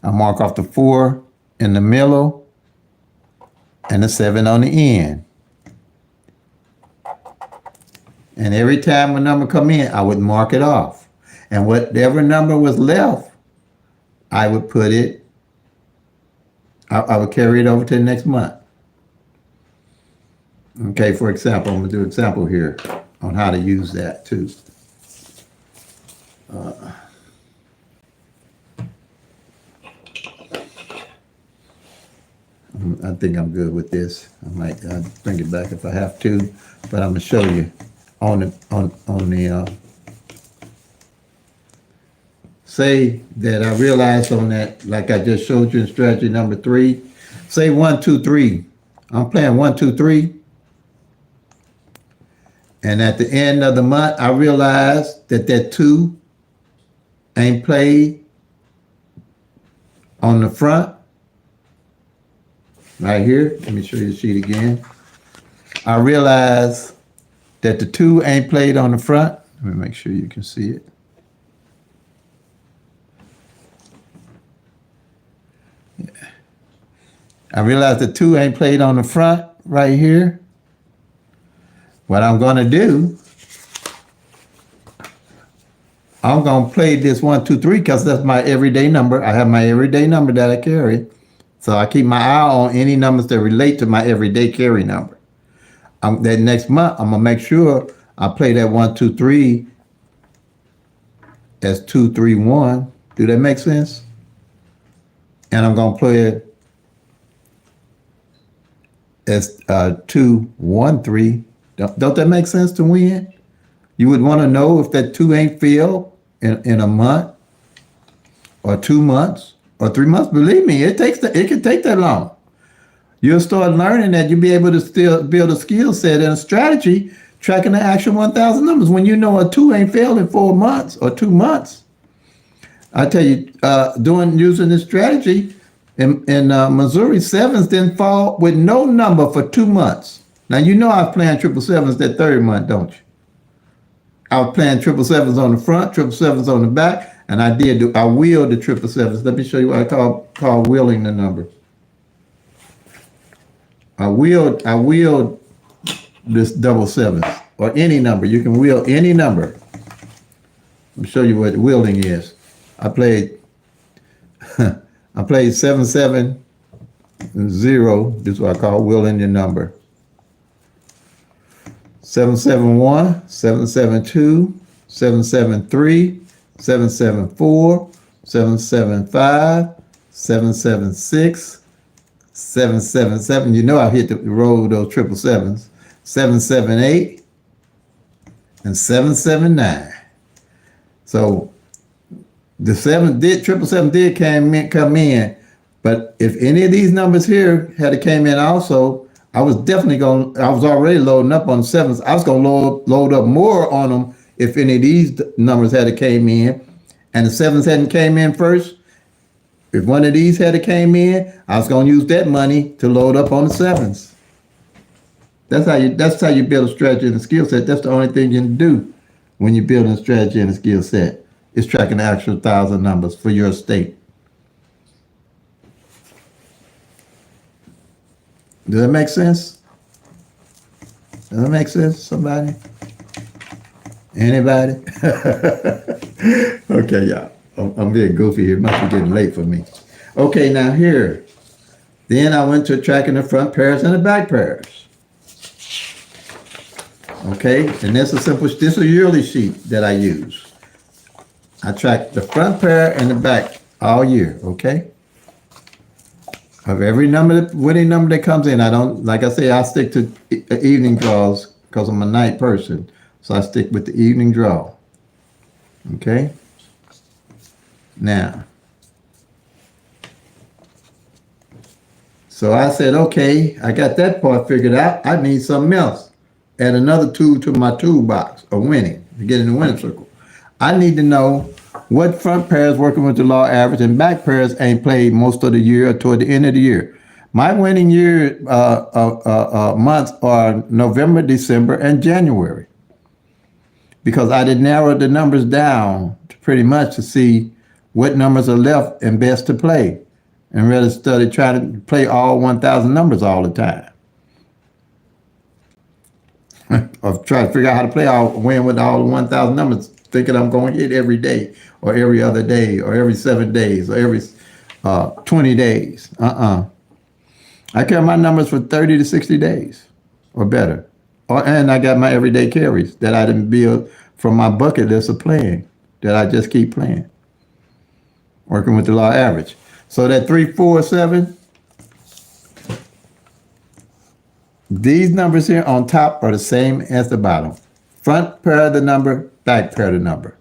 I mark off the 4 in the middle and the 7 on the end. And every time a number come in, I would mark it off. And whatever number was left, I would put it, I would carry it over to the next month. Okay, for example, I'm going to do an example here on how to use that too. I think I'm good with this. I might bring it back if I have to, but I'm going to show you on the say that I realized on that, like I just showed you in strategy number 3, say 1, 2, 3. I'm playing 1, 2, 3. And at the end of the month, I realized that 2 ain't played on the front. Right here. Let me show you the sheet again. I realized that the 2 ain't played on the front. Let me make sure you can see it. Yeah. I realized the 2 ain't played on the front right here. What I'm going to do, I'm going to play this 1, 2, 3 because that's my everyday number. I have my everyday number that I carry. So I keep my eye on any numbers that relate to my everyday carry number. That next month, I'm going to make sure I play that 1, 2, 3 as 2, 3, 1. Do that make sense? And I'm going to play it as 2, 1, 3. Don't that make sense to win? You would want to know if that 2 ain't filled in a month or 2 months or 3 months. Believe me, it can take that long. You'll start learning that you'll be able to still build a skill set and a strategy tracking the actual 1,000 numbers. When you know a 2 ain't failed in 4 months or 2 months, I tell you, using this strategy in Missouri, 7s didn't fall with no number for 2 months. Now, you know I was playing 777s that third month, don't you? I was playing 777s on the front, 777s on the back, and I wheeled the 777s. Let me show you what I call wheeling the number. I wheeled this 777s, or any number. You can wheel any number. Let me show you what wheeling is. I played 770. This is what I call wheeling your number. 771, 772, 773, 774, 775, 776, 777. You know I hit the road with those 777s. 778 and 779. So the 777 did come in, but if any of these numbers here had came in also, I was already loading up on 7s. I was going to load up more on them if any of these numbers had came in, and the 7s hadn't came in first. If one of these had came in, I was going to use that money to load up on the 7s. That's how you build a strategy and a skill set. That's the only thing you can do when you're building a strategy and a skill set. It's tracking the actual 1,000 numbers for your state. Does that make sense? Does that make sense, somebody? Anybody? Okay, y'all. I'm being goofy here. It must be getting late for me. Okay, now here. Then I went to tracking the front pairs and the back pairs. Okay, and this is a yearly sheet that I use. I track the front pair and the back all year, okay? Of every winning number that comes in, I don't, like I say, I stick to evening draws because I'm a night person. So I stick with the evening draw. Okay? Now, so I said, okay, I got that part figured out. I need something else. Add another tool to my toolbox of winning, to get in the winning circle. I need to know what front pairs working with the law average and back pairs ain't played most of the year or toward the end of the year. My winning year months are November, December, and January. Because I did narrow the numbers down to pretty much to see what numbers are left and best to play, and rather study trying to play all 1,000 numbers all the time. Or try to figure out how to win with all the 1,000 numbers, thinking I'm going to hit every day, or every other day, or every 7 days, or every 20 days. I carry my numbers for 30 to 60 days or better. And I got my everyday carries that I didn't build from my bucket list of playing, that I just keep playing, working with the law average. So that 3, 4, 7, these numbers here on top are the same as the bottom. Front pair of the number, back pair of the number.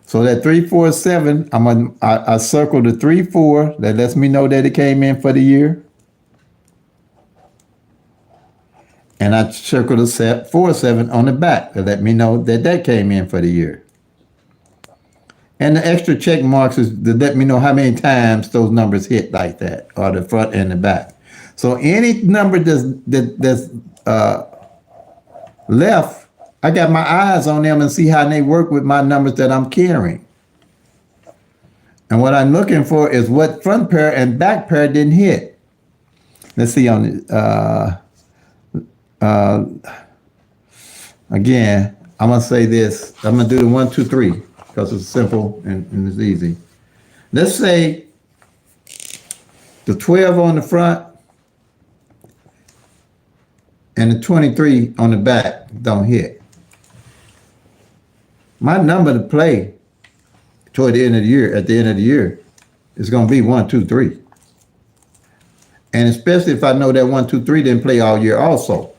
So that 3, 4, 7, I circle the 3, 4, that lets me know that it came in for the year. And I circle the 4, 7 on the back to let me know that that came in for the year. And the extra check marks is to let me know how many times those numbers hit like that, or the front and the back. So any number that's left, I got my eyes on them and see how they work with my numbers that I'm carrying. And what I'm looking for is what front pair and back pair didn't hit. Let's see on the, again, I'm going to say this. I'm going to do the 1, 2, 3 because it's simple and it's easy. Let's say the 12 on the front and the 23 on the back don't hit. My number to play toward the end of the year, at the end of the year, is going to be 1, 2, 3. And especially if I know that 1, 2, 3 didn't play all year also.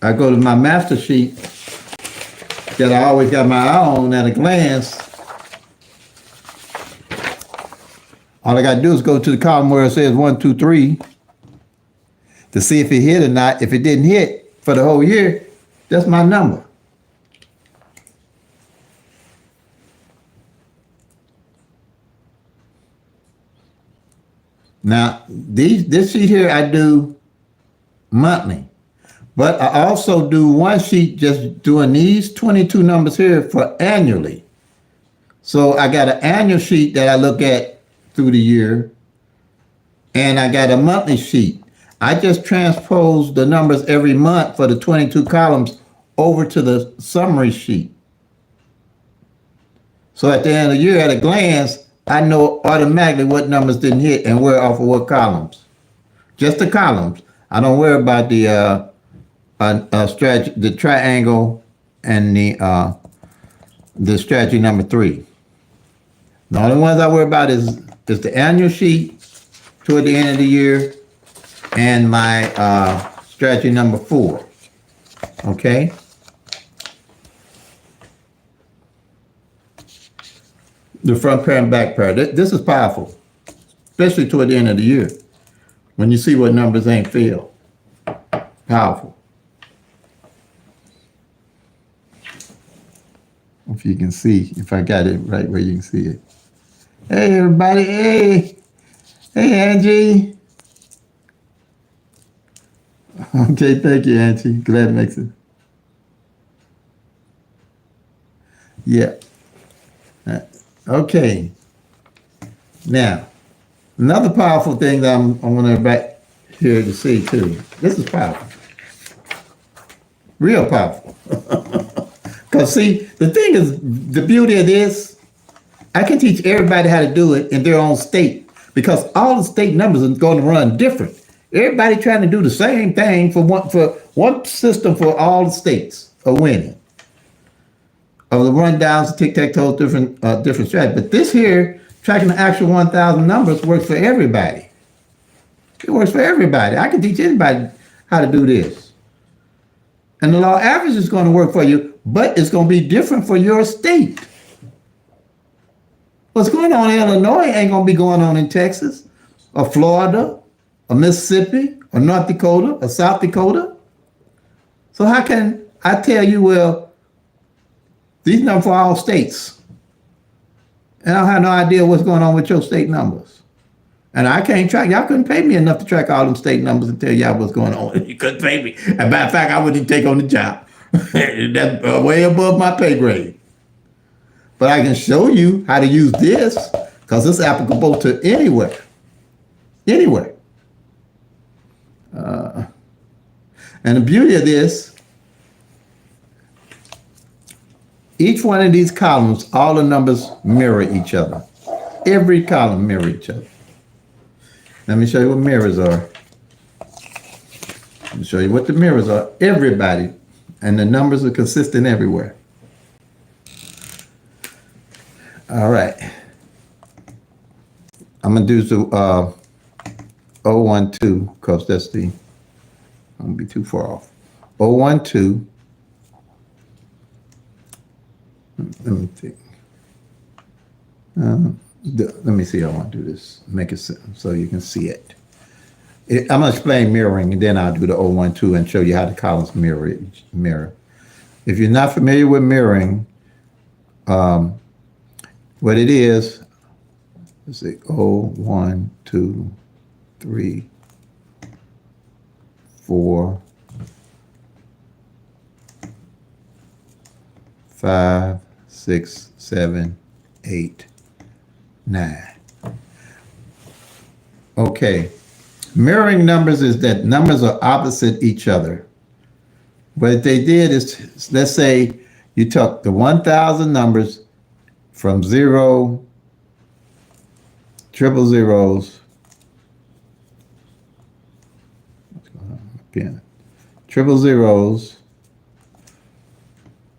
I go to my master sheet that I always got my eye on at a glance. All I got to do is go to the column where it says 1, 2, 3 to see if it hit or not. If it didn't hit for the whole year, that's my number. Now, this sheet here I do monthly, but I also do one sheet just doing these 22 numbers here for annually. So I got an annual sheet that I look at through the year, and I got a monthly sheet. I just transpose the numbers every month for the 22 columns over to the summary sheet. So at the end of the year, at a glance, I know automatically what numbers didn't hit and where off of what columns. Just the columns. I don't worry about the strategy, the triangle, and the strategy number 3. The only ones I worry about is the annual sheet toward the end of the year and my strategy number 4. Okay. The front pair and back pair. This is powerful, especially toward the end of the year when you see what numbers ain't filled. Powerful. If you can see, if I got it right where you can see it. Hey, everybody. Hey. Hey, Angie. Okay, thank you, Angie. Glad it makes it. Yeah. Okay. Now, another powerful thing that I want everybody here to see too. This is powerful. Real powerful. Because see, the thing is, the beauty of this, I can teach everybody how to do it in their own state because all the state numbers are going to run different. Everybody trying to do the same thing for one system for all the states are winning. Of the rundowns, tic-tac-toe, different strategy. But this here, tracking the actual 1,000 numbers works for everybody. It works for everybody. I can teach anybody how to do this. And the law average is going to work for you, but it's going to be different for your state. What's going on in Illinois ain't going to be going on in Texas, or Florida, or Mississippi, or North Dakota, or South Dakota. So how can I tell you, well, these numbers for all states, and I don't have no idea what's going on with your state numbers. And I can't track, y'all couldn't pay me enough to track all them state numbers and tell y'all what's going on. You couldn't pay me. As a matter of fact, I wouldn't even take on the job. That's way above my pay grade. But I can show you how to use this because it's applicable to anywhere. Anywhere. And the beauty of this, each one of these columns, all the numbers mirror each other. Every column mirror each other. Let me show you what mirrors are. Let me show you what the mirrors are. Everybody. And the numbers are consistent everywhere. All right. I'm going to do the 012 because that's the, I'm going to be too far off. 012. Let me think. Let me see how I want to do this. Make it so you can see it. I'm going to explain mirroring, and then I'll do the 012 and show you how the columns mirror. If you're not familiar with mirroring, what it is, let's see, 1, 2, 3, 4, 5, 6, 7, 8, 9. Okay. Mirroring numbers is that numbers are opposite each other. What they did is, let's say you took the 1,000 numbers from 0, triple zeros, what's going on with my pen? Triple zeros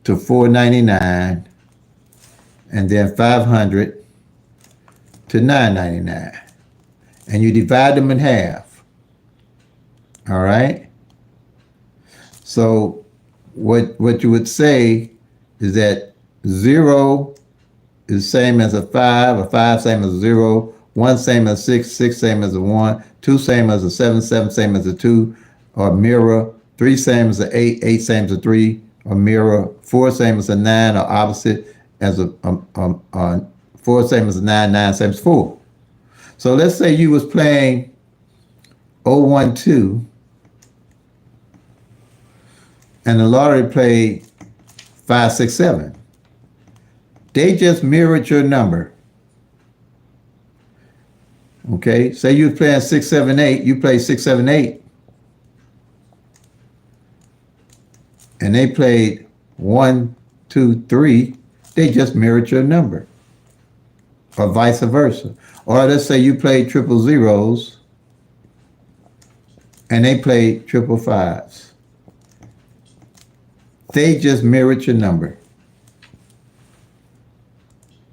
to 499, and then 500 to 999, and you divide them in half. All right. So what you would say is that 0 is same as a 5, a 5 same as a 0, 1 same as 6, 6 same as a 1, 2 same as a 7, 7 same as a 2, or mirror, 3 same as a 8, 8 same as a 3, or mirror, 4 same as a 9, or opposite as a 4 same as a 9, 9 same as 4. So let's say you was playing 012 and the lottery played 5, 6, 7. They just mirrored your number. Okay, say you was playing 6, 7, 8, you played 6, 7, 8. And they played 1, 2, 3, they just mirrored your number. Or vice versa. Or let's say you played triple zeros and they played triple fives. They just mirrored your number.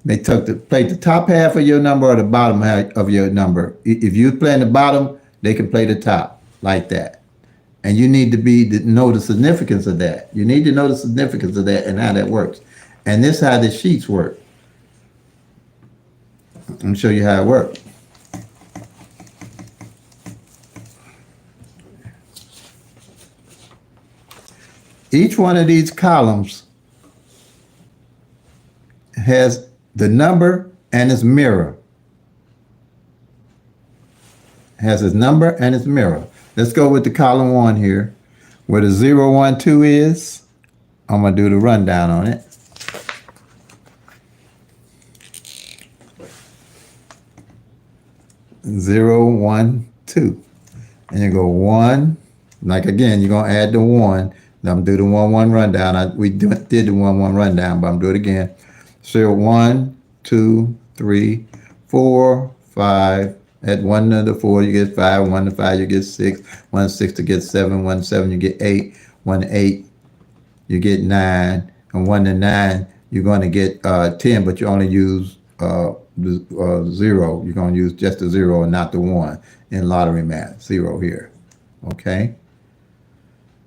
They played the top half of your number or the bottom half of your number. If you're playing the bottom, they can play the top like that. And you need to know the significance of that. You need to know the significance of that and how that works. And this is how the sheets work. Let me show you how it works. Each one of these columns has the number and its mirror. Has its number and its mirror. Let's go with the column 1 here, where the 0, 1, 2 is. I'm going to do the rundown on it. 0, 1, 2. And you go 1, like again, you're going to add the 1. Now I'm do the 1, 1 rundown. We did the 1, 1 rundown, but I'm doing it again. So 1, 2, 3, 4, 5. At 1 to the 4, you get 5. 1 to 5, you get 6. 1 to 6 to get 7. 1 to 7, you get 8. 1 to 8, you get 9. And 1 to 9, you're going to get 10, but you only use the 0. You're going to use just the 0 and not the 1 in lottery math. 0 here. Okay?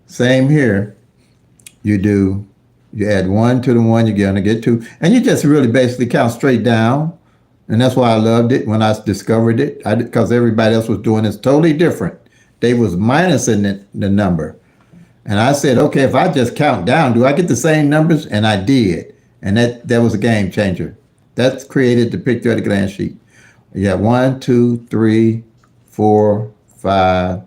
Same here. You add 1 to the 1, you're going to get 2. And you just really basically count straight down. And that's why I loved it when I discovered it. Because everybody else was doing it totally different. They was minusing the number. And I said, okay, if I just count down, do I get the same numbers? And I did. And that was a game changer. That's created the Pick Through the Glance sheet. You got 1, 2, 3, 4, 5,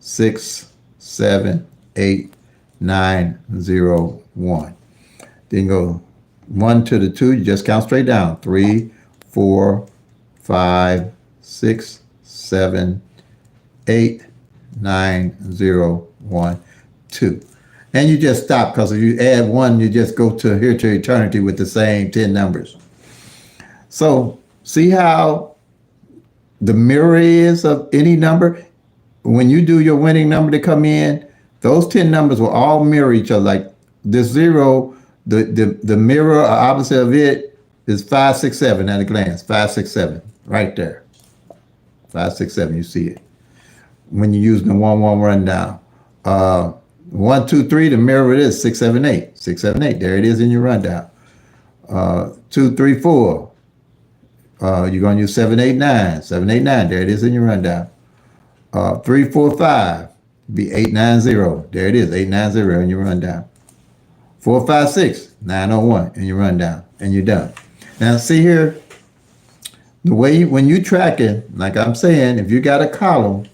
6, 7, 8, 9, 0, 1. Then go 1 to the 2, you just count straight down. 3, 4, 5, 6, 7, 8, 9, 0, 1, 2. And you just stop, because if you add 1, you just go to here to eternity with the same 10 numbers. So see how the mirror is of any number? When you do your winning number to come in, those 10 numbers will all mirror each other. Like this 0, the mirror or opposite of it is 5, 6, 7 at a glance. 5, 6, 7, right there. 5, 6, 7, you see it. When you're using the 1, 1 rundown. 1, 2, 3, the mirror is 6, 7, 8. 6, 7, 8, there it is in your rundown. 2, 3, 4. You're going to use 7, 8, 9. 7, 8, 9, there it is in your rundown. 3, 4, 5, be 8, 9, 0. There it is, 8, 9, 0 in your rundown. 4, 5, 6, 9, 0, 1 in your rundown, and you're done. Now see here, the way when you track it, like I'm saying, if you got a column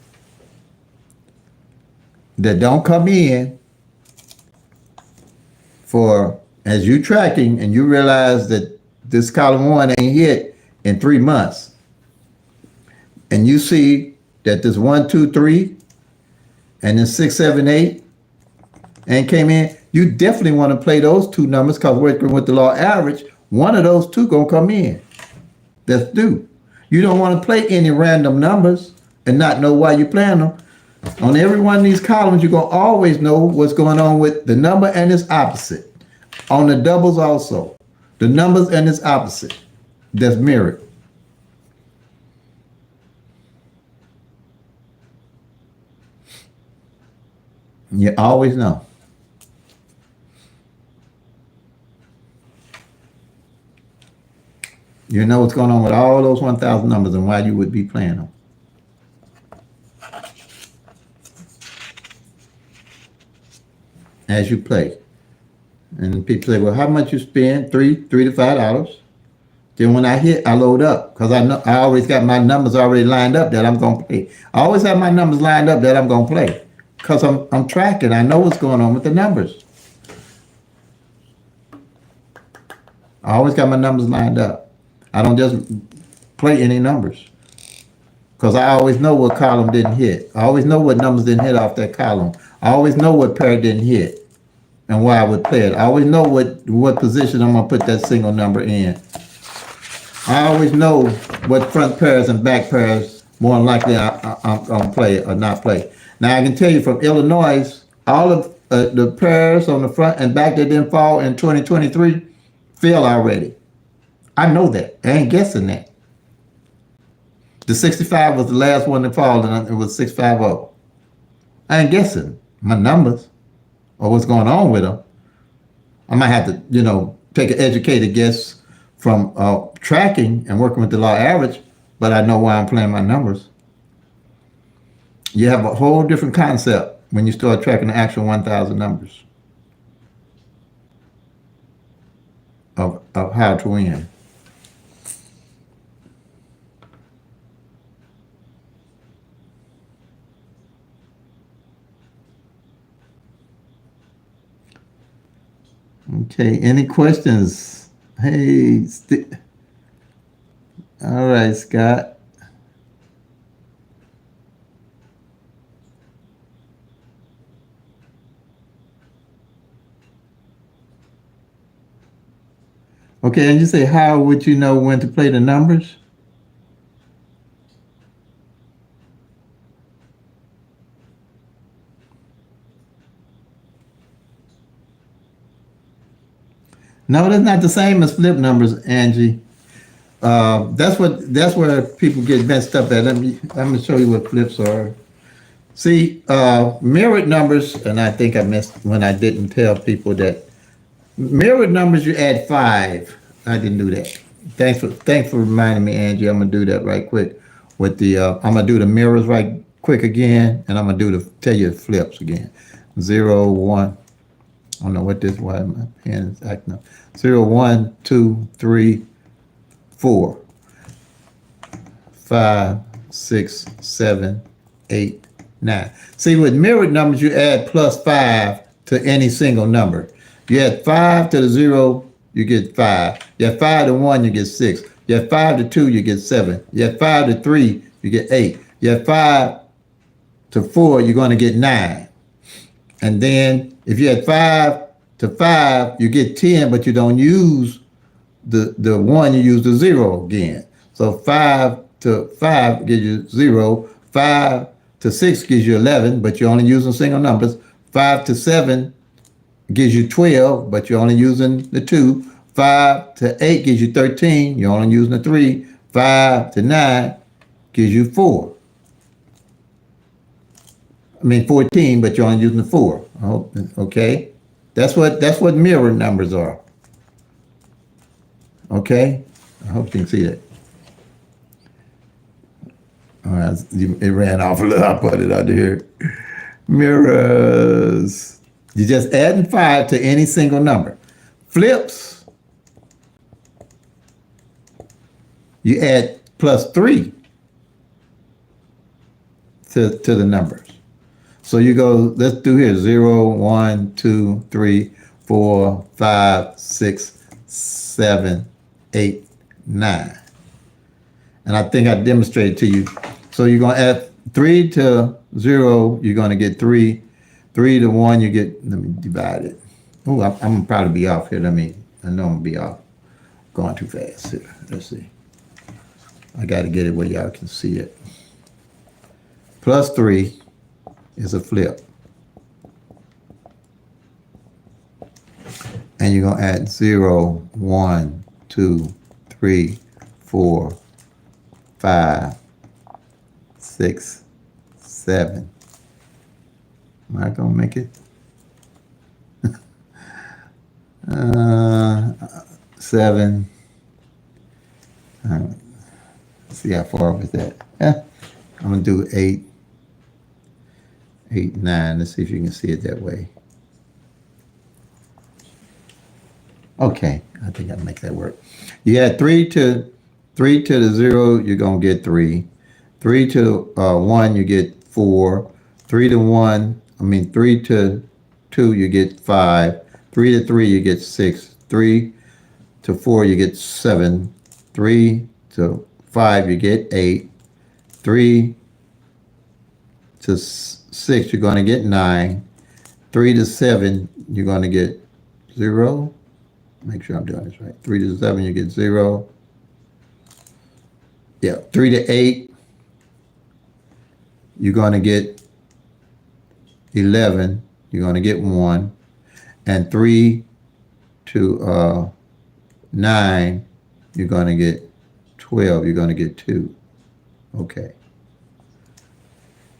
that don't come in for, as you tracking and you realize that this column 1 ain't hit in 3 months, and you see that this 1, 2, 3 and then 6, 7, 8 and came in, you definitely want to play those 2 numbers, because working with the law average, one of those 2 gonna come in. That's due. You don't want to play any random numbers and not know why you're playing them. On every one of these columns, you're gonna always know what's going on with the number and its opposite. On the doubles also, the numbers and its opposite, that's mirrored. You always know. You know what's going on with all those 1,000 numbers and why you would be playing them. As you play. And people say, well, how much you spend? $3 to $5. Then when I hit, I load up, because I know I always got my numbers already lined up that I'm going to play. I always have my numbers lined up that I'm going to play, because I'm tracking. I know what's going on with the numbers. I always got my numbers lined up. I don't just play any numbers, because I always know what column didn't hit. I always know what numbers didn't hit off that column. I always know what pair didn't hit and why I would play it. I always know what position I'm going to put that single number in. I always know what front pairs and back pairs more than likely I'm going to play or not play. Now, I can tell you from Illinois, all of the pairs on the front and back that didn't fall in 2023 fell already. I know that. I ain't guessing that. The 65 was the last one to fall, and it was 650. I ain't guessing my numbers or what's going on with them. I might have to, take an educated guess from tracking and working with the law average, but I know why I'm playing my numbers. You have a whole different concept when you start tracking the actual 1,000 numbers of how to win. Okay, any questions? Hey, all right, Scott. Okay, and you say, how would you know when to play the numbers? No, that's not the same as flip numbers, Angie. That's where people get messed up at. Let me show you what flips are. See, mirrored numbers, and I think I missed when I didn't tell people that mirrored numbers you add 5. I didn't do that. Thanks for reminding me, Angie. I'm gonna do that right quick with the I'm gonna do the mirrors right quick again, and I'm gonna tell you the flips again. 0, 1. I don't know what this why my pen is acting up. 0, 1, 2, 3, 4, 5, 6, 7, 8, 9. See, with mirrored numbers, you add +5 to any single number. You add 5 to the 0, you get 5. You add 5 to 1, you get 6. You add 5 to 2, you get 7. You add 5 to 3, you get 8. You add 5 to 4, you're going to get 9. And then if you add 5 to 5, you get 10, but you don't use the 1, you use the 0 again. So 5 to 5 gives you 0. 5 to 6 gives you 11, but you're only using single numbers. 5 to 7 gives you 12, but you're only using the 2. 5 to 8 gives you 13, you're only using the 3. 5 to 9 gives you 4. 14, but you're only using the 4. Okay? That's what mirror numbers are. Okay? I hope you can see that. All right, it ran off a little. I put it under here. Mirrors. You're just adding 5 to any single number. Flips, you add +3 to the numbers. So you go, let's do here 0, 1, 2, 3, 4, 5, 6, 7, 8, 9. And I think I demonstrated to you. So you're going to add 3 to 0, you're going to get 3. 3 to 1, you get, let me divide it. Oh, I'm going to probably be off here. I know I'm going to be off. Going too fast here. Let's see. I got to get it where y'all can see it. +3 is a flip. And you're going to add 0, 1, 2, 3, 4, 5, 6, 7. Am I going to make it? 7. See how far was that? Yeah. I'm going to do 8. 8, 9. Let's see if you can see it that way. Okay, I think I can make that work. You add 3 to the 0, you're going to get 3. 3 to 1, you get 4. 3 to 2, you get 5. 3 to 3, you get 6. 3 to 4, you get 7. 3 to 5, you get 8. 3 to 6, you're going to get 9. 3 to 7, you're going to get 0. Make sure I'm doing this right. 3 to 7, you get 0. Yeah, 3 to 8, you're going to get 11. You're going to get 1. And 3 to 9, you're going to get 12. You're going to get 2. Okay.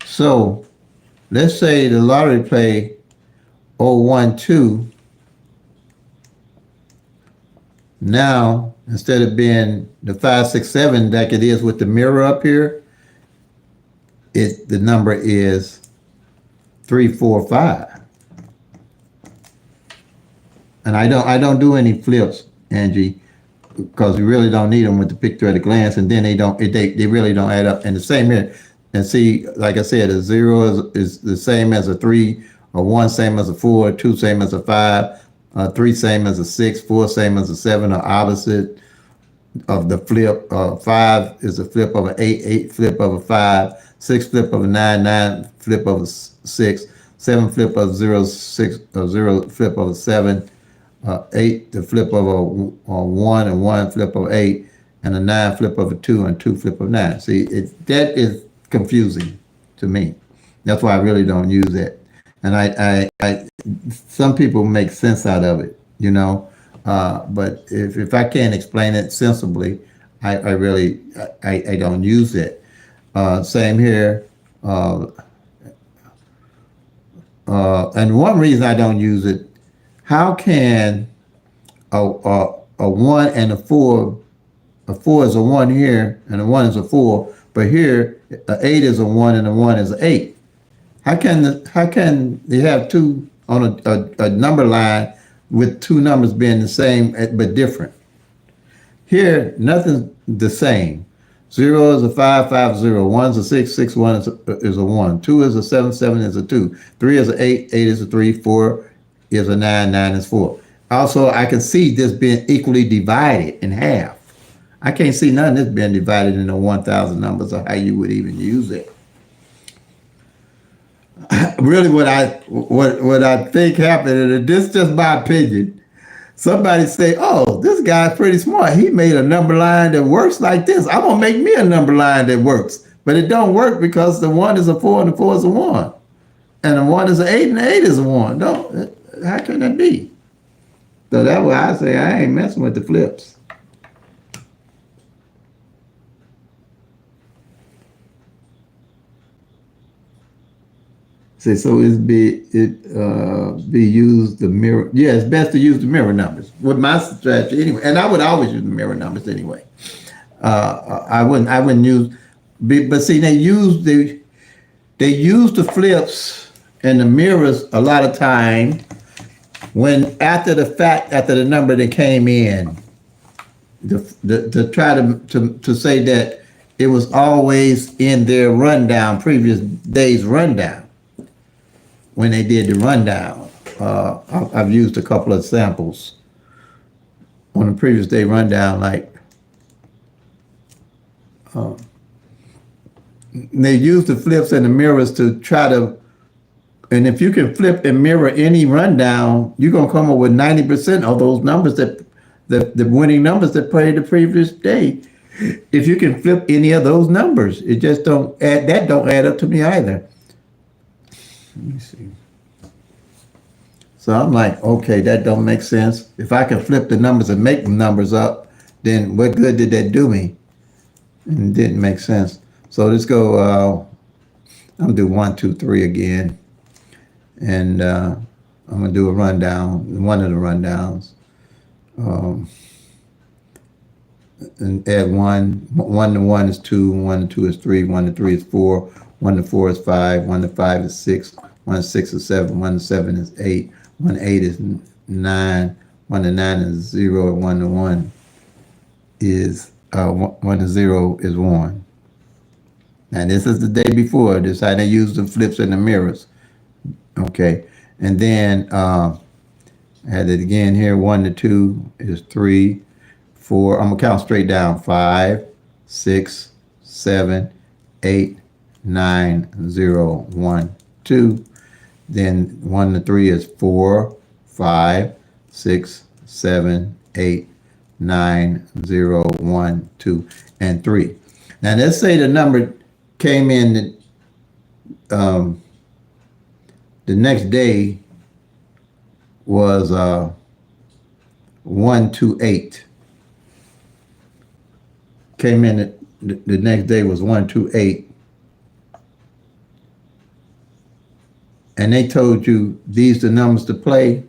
So let's say the lottery play 012. Now, instead of being the 5, 6, 7 like it is with the mirror up here, the number is 3, 4, 5. And I don't do any flips, Angie, because we really don't need them with the pick through at a glance, and then they really don't add up. And the same here. And see, like I said, a 0 is the same as a 3, a 1 same as a 4, 2 same as a 5, 3 same as a 6, 4 same as a 7, or opposite of the flip. 5 is a flip of an 8, 8 flip of a 5, 6 flip of a 9, 9 flip of a 6, 7 flip of 0, 6 0 flip of a 7, 8 the flip of a 1 and 1 flip of 8 and a 9 flip of a 2 and 2 flip of 9. See, that is confusing to me. That's why I really don't use it. And some people make sense out of it, you know. But if I can't explain it sensibly, I really I don't use it. Same here. And one reason I don't use it, how can a 1 and a 4 is a 1 here and a 1 is a 4, but here a 8 is a 1 and a 1 is an 8? How can they have two on a number line with two numbers being the same but different? Here, nothing's the same. 0 is a 5, 5 is 0. 1 is a 6, 6, 1 is a 1. 2 is a 7, 7 is a 2. 3 is a 8, 8 is a 3. 4 is a 9, 9 is 4. Also, I can see this being equally divided in half. I can't see none of this being divided into 1,000 numbers or how you would even use it. Really, what I think happened, and this is just my opinion. Somebody say, "Oh, this guy's pretty smart. He made a number line that works like this. I'm gonna make me a number line that works." But it don't work because the 1 is a 4 and the 4 is a 1, and the 1 is an 8 and the 8 is a 1. No, how can that be? So that's why I say I ain't messing with the flips. Say so be used the mirror. Yeah, it's best to use the mirror numbers with my strategy anyway. And I would always use the mirror numbers anyway. I wouldn't use. But see, they use the flips and the mirrors a lot of time when after the number that came in, to try to say that it was always in their rundown, previous day's rundown. When they did the rundown, I've used a couple of samples on the previous day rundown, like they use the flips and the mirrors to try to, and if you can flip and mirror any rundown, you're gonna come up with 90% of those numbers that the winning numbers that played the previous day. If you can flip any of those numbers, it just don't add up to me either. Let me see. So I'm like, okay, that don't make sense. If I can flip the numbers and make the numbers up, then what good did that do me? And it didn't make sense. So let's go, I'm gonna do 1, 2, 3 again. And I'm gonna do a rundown, one of the rundowns. And add 1. 1 to 1 is 2, 1 to 2 is 3, 1 to 3 is 4, 1 to 4 is 5, 1 to 5 is 6, 1 to 6 is 7, 1 to 7 is 8, 1 to 8 is 9, 1 to 9 is 0, and 1 to 1 is 1 to 0 is 1. Now this is the day before. This is how they use the flips and the mirrors. Okay, and then add it again here. 1 to 2 is 3, 4. I'm gonna count straight down. 5, 6, 7, 8, 9, 0, 1, 2. Then 1 to 3 is 4, 5, 6, 7, 8, 9, 0, 1, 2, and 3. Now let's say the number came in the next day was 1, 2, 8. Came in the next day was 1, 2, 8. And they told you these the numbers to play.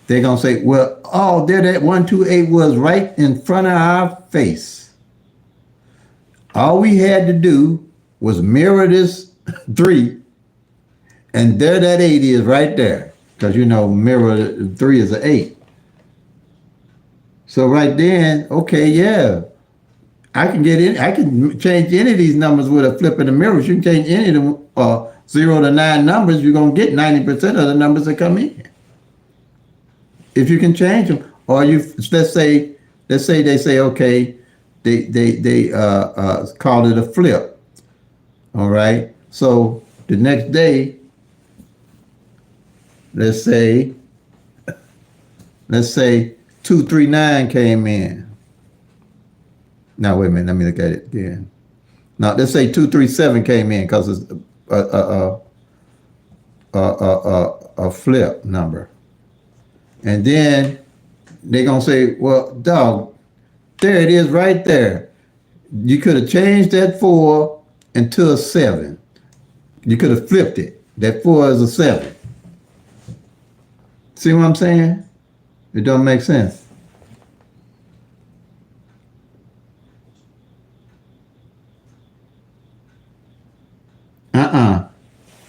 They're gonna say, well, oh, there that 1, 2, 8 was right in front of our face. All we had to do was mirror this 3, and there that 8 is right there. Because you know, mirror 3 is an 8. So right then, okay, yeah. I can change any of these numbers with a flip of the mirrors. You can change any of them 0 to 9 numbers, you're gonna get 90% of the numbers that come in. If you can change them, or let's say they say, okay, they call it a flip. All right. So the next day, let's say let's say 239 came in. Now, wait a minute, let me look at it again. Now, let's say 237 came in because it's a flip number. And then they're going to say, well, dog, there it is right there. You could have changed that 4 into a 7. You could have flipped it. That 4 is a 7. See what I'm saying? It don't make sense.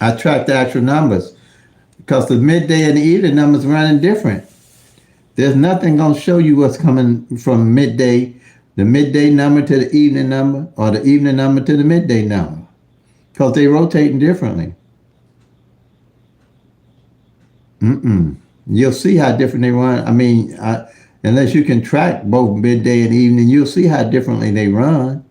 I track the actual numbers because the midday and the evening numbers running different. There's nothing going to show you what's coming from midday, the midday number to the evening number, or the evening number to the midday number, because they rotating differently. You'll see how different they run. I mean, unless you can track both midday and evening, you'll see how differently they run.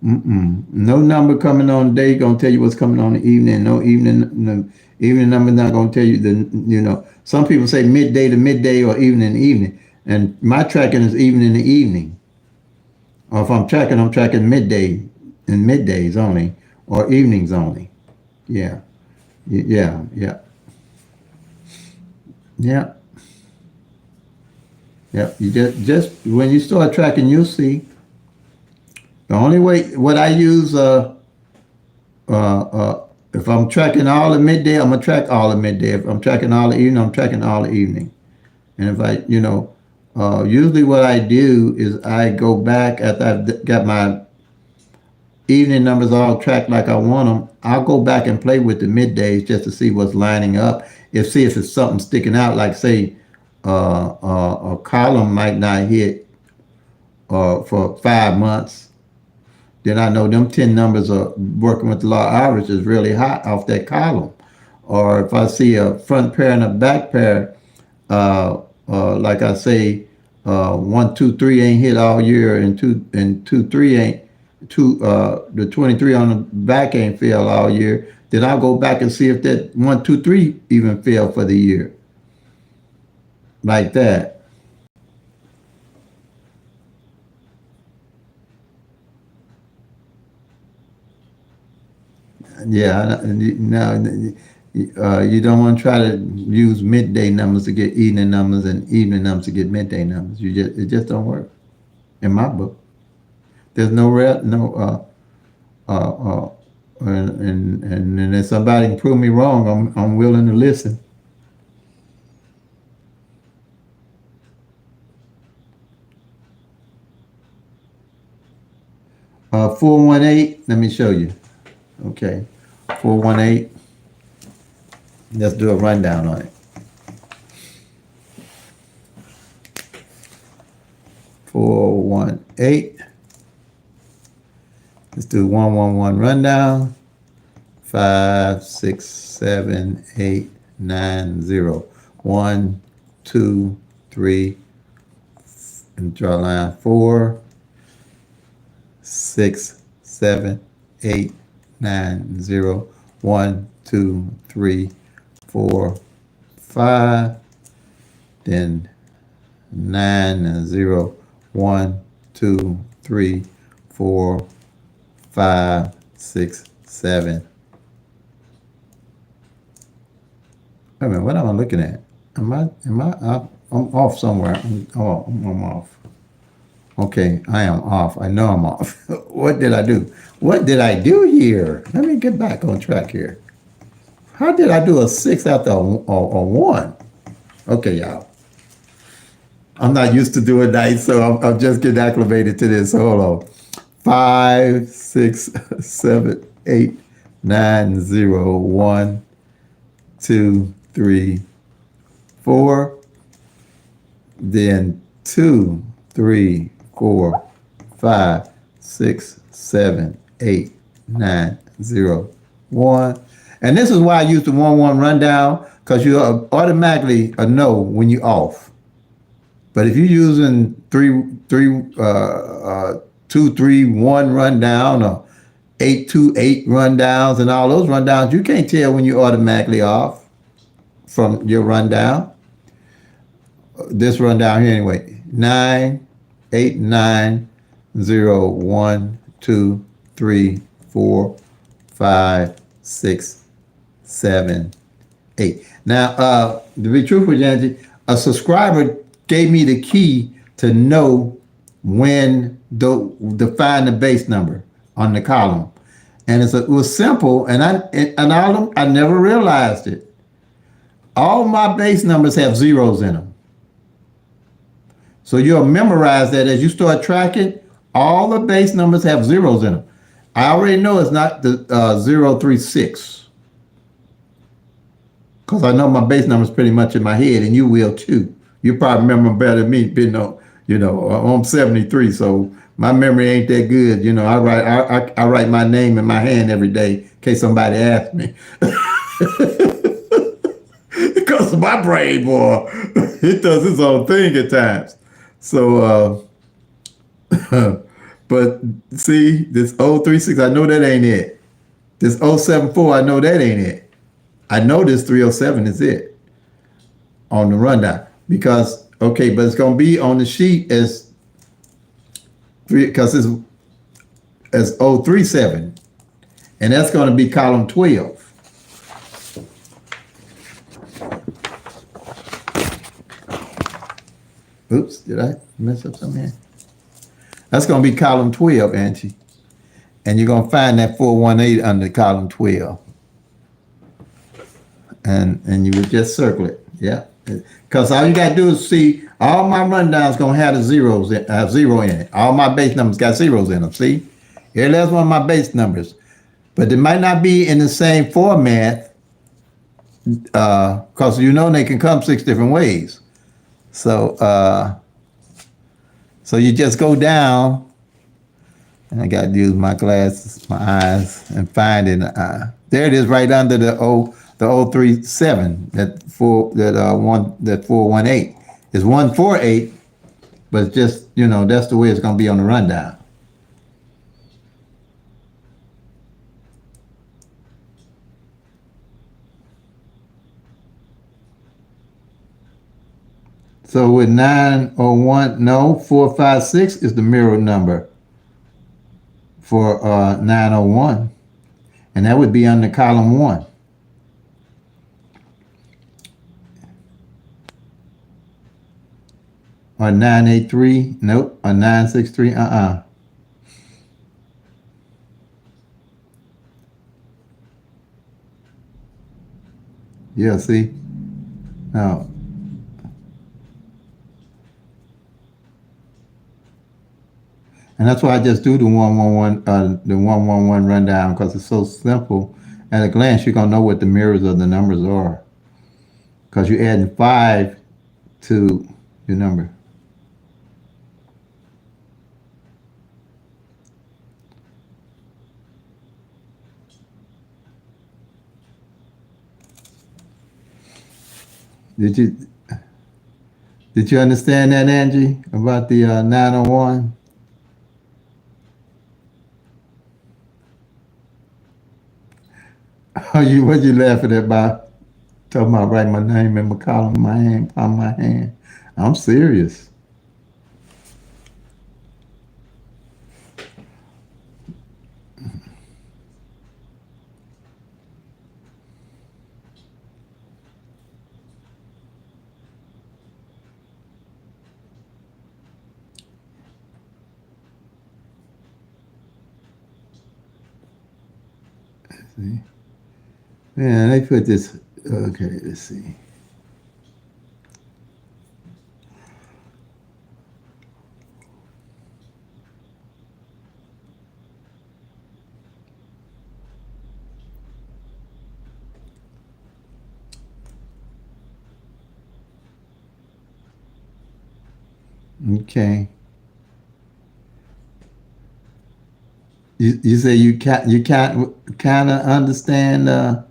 No number coming on the day gonna tell you what's coming on the evening. No evening number not gonna tell you some people say midday to midday or evening to evening. And my tracking is evening to evening. Or if I'm tracking midday and middays only or evenings only. Yeah. Yeah. You just when you start tracking, you'll see. The only way, what I use, if I'm tracking all the midday, I'm gonna track all the midday. If I'm tracking all the evening, I'm tracking all the evening. And if I, usually what I do is I go back after I've got my evening numbers all tracked like I want them. I'll go back and play with the middays just to see what's lining up. See if it's something sticking out, like say a column might not hit for 5 months. Then I know them 10 numbers are working with the law average is really hot off that column. Or if I see a front pair and a back pair, like I say, 1, 2, 3 ain't hit all year, and 2, 3 ain't. The 23 on the back ain't failed all year. Then I'll go back and see if that 1, 2, 3 even failed for the year. Like that. Yeah, now you don't want to try to use midday numbers to get evening numbers and evening numbers to get midday numbers. It just don't work. In my book, there's and if somebody can prove me wrong, I'm willing to listen. Uh, 418. Let me show you. Okay, 418. Let's do a rundown on it. 418. Let's do 111 rundown. 5, 6, 7, 8, 9, 0. 1, 2, 3, and draw a line. 4, 6, 7, 8, 9, 0. 1, 2, 3, 4, 5. Then 9, 0. 1, 2, 3, 4, 5, 6, 7. Wait a minute, what am I looking at? Am I I'm off somewhere. I'm off. Okay, I am off. I know I'm off. What did I do? What did I do here? Let me get back on track here. How did I do a 6 after a 1? Okay, y'all. I'm not used to doing that, so I'm just getting acclimated to this. Hold on. 5, 6, 7, 8, 9, 0. 1, 2, 3, 4. Then 2, 3, 4, 5, 6, 7, 8, 9, 0, 1. And this is why I use the 1-1 rundown, because you automatically know when you're off. But if you're using 2, 3, 1 rundown or 8, 2, 8 rundowns and all those rundowns, you can't tell when you're automatically off. from your rundown. This rundown here anyway. 9, 8, 9, 0, 1, 2, 3, 4, 5, 6, 7, 8. Now, to be truthful, Angie, a subscriber gave me the key to know when to find the base number on the column, and it was simple. And I never realized it. All my base numbers have zeros in them, so you'll memorize that as you start tracking. All the base numbers have zeros in them. I already know it's not the 036. Because I know my base number is pretty much in my head, and you will too. You probably remember better than me, I'm 73, so my memory ain't that good. I write my name in my hand every day in case somebody asks me. Because my brain, boy, it does its own thing at times. So, but see, this 036, I know that ain't it. This 074, I know that ain't it. I know this 307 is it on the rundown because, okay, but it's going to be on the sheet as 3 because it's as 037, and that's going to be column 12. Oops, did I mess up something here? That's going to be column 12, Angie, and you're going to find that 418 under column 12. And you would just circle it, yeah. Because all you got to do is see all my rundowns gonna have the zeros, zero in it. All my base numbers got zeros in them. See, here, that's one of my base numbers, but they might not be in the same format. Because they can come 6 different ways. So so you just go down, and I got to use my glasses, my eyes, and find it. There it is, right under the 037, that 418 is 148, but it's just, that's the way it's going to be on the rundown. So with 901, no, 456 is the mirror number for 901, and that would be under column 1. Or 983, nope, or 963, Yeah, see? No. And that's why I just do the 111 rundown, because it's so simple. At a glance, you're gonna know what the mirrors of the numbers are, because you're adding 5 to your number. Did you understand that, Angie, about the 901? What you laughing at, about? Talking about writing my name in my column, my hand, palm of my hand. I'm serious. See? Yeah, they put this. Okay, let's see. Okay. You say you can't kind of understand the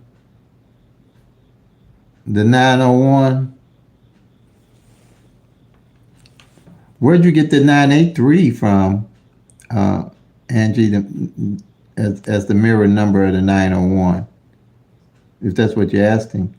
901. Where'd you get the 983 from, Angie, as the mirror number of the 901? If that's what you're asking.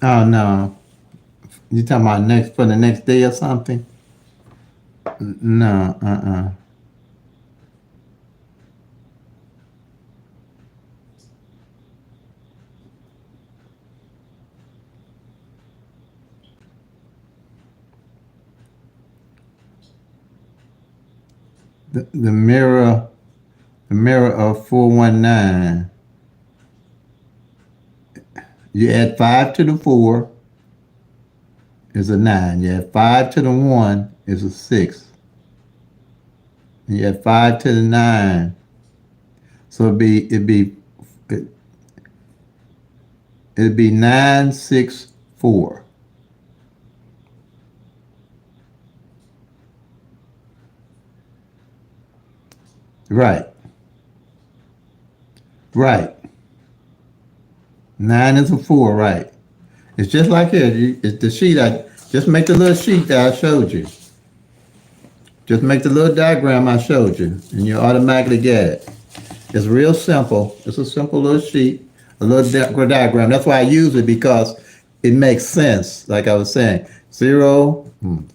Oh no, you talking about next for the next day or something? No, the mirror, the mirror of 419. You add 5 to the 4 is a 9. You add 5 to the 1 is a 6. And you add 5 to the 9. So it, it'd be 964. Right. Right. 9 is a 4, right. It's just like it. It's the sheet I just make the little sheet that I showed you. Just make the little diagram I showed you, and you automatically get it. It's real simple. It's a simple little sheet, a little diagram. That's why I use it because it makes sense. Like I was saying, zero,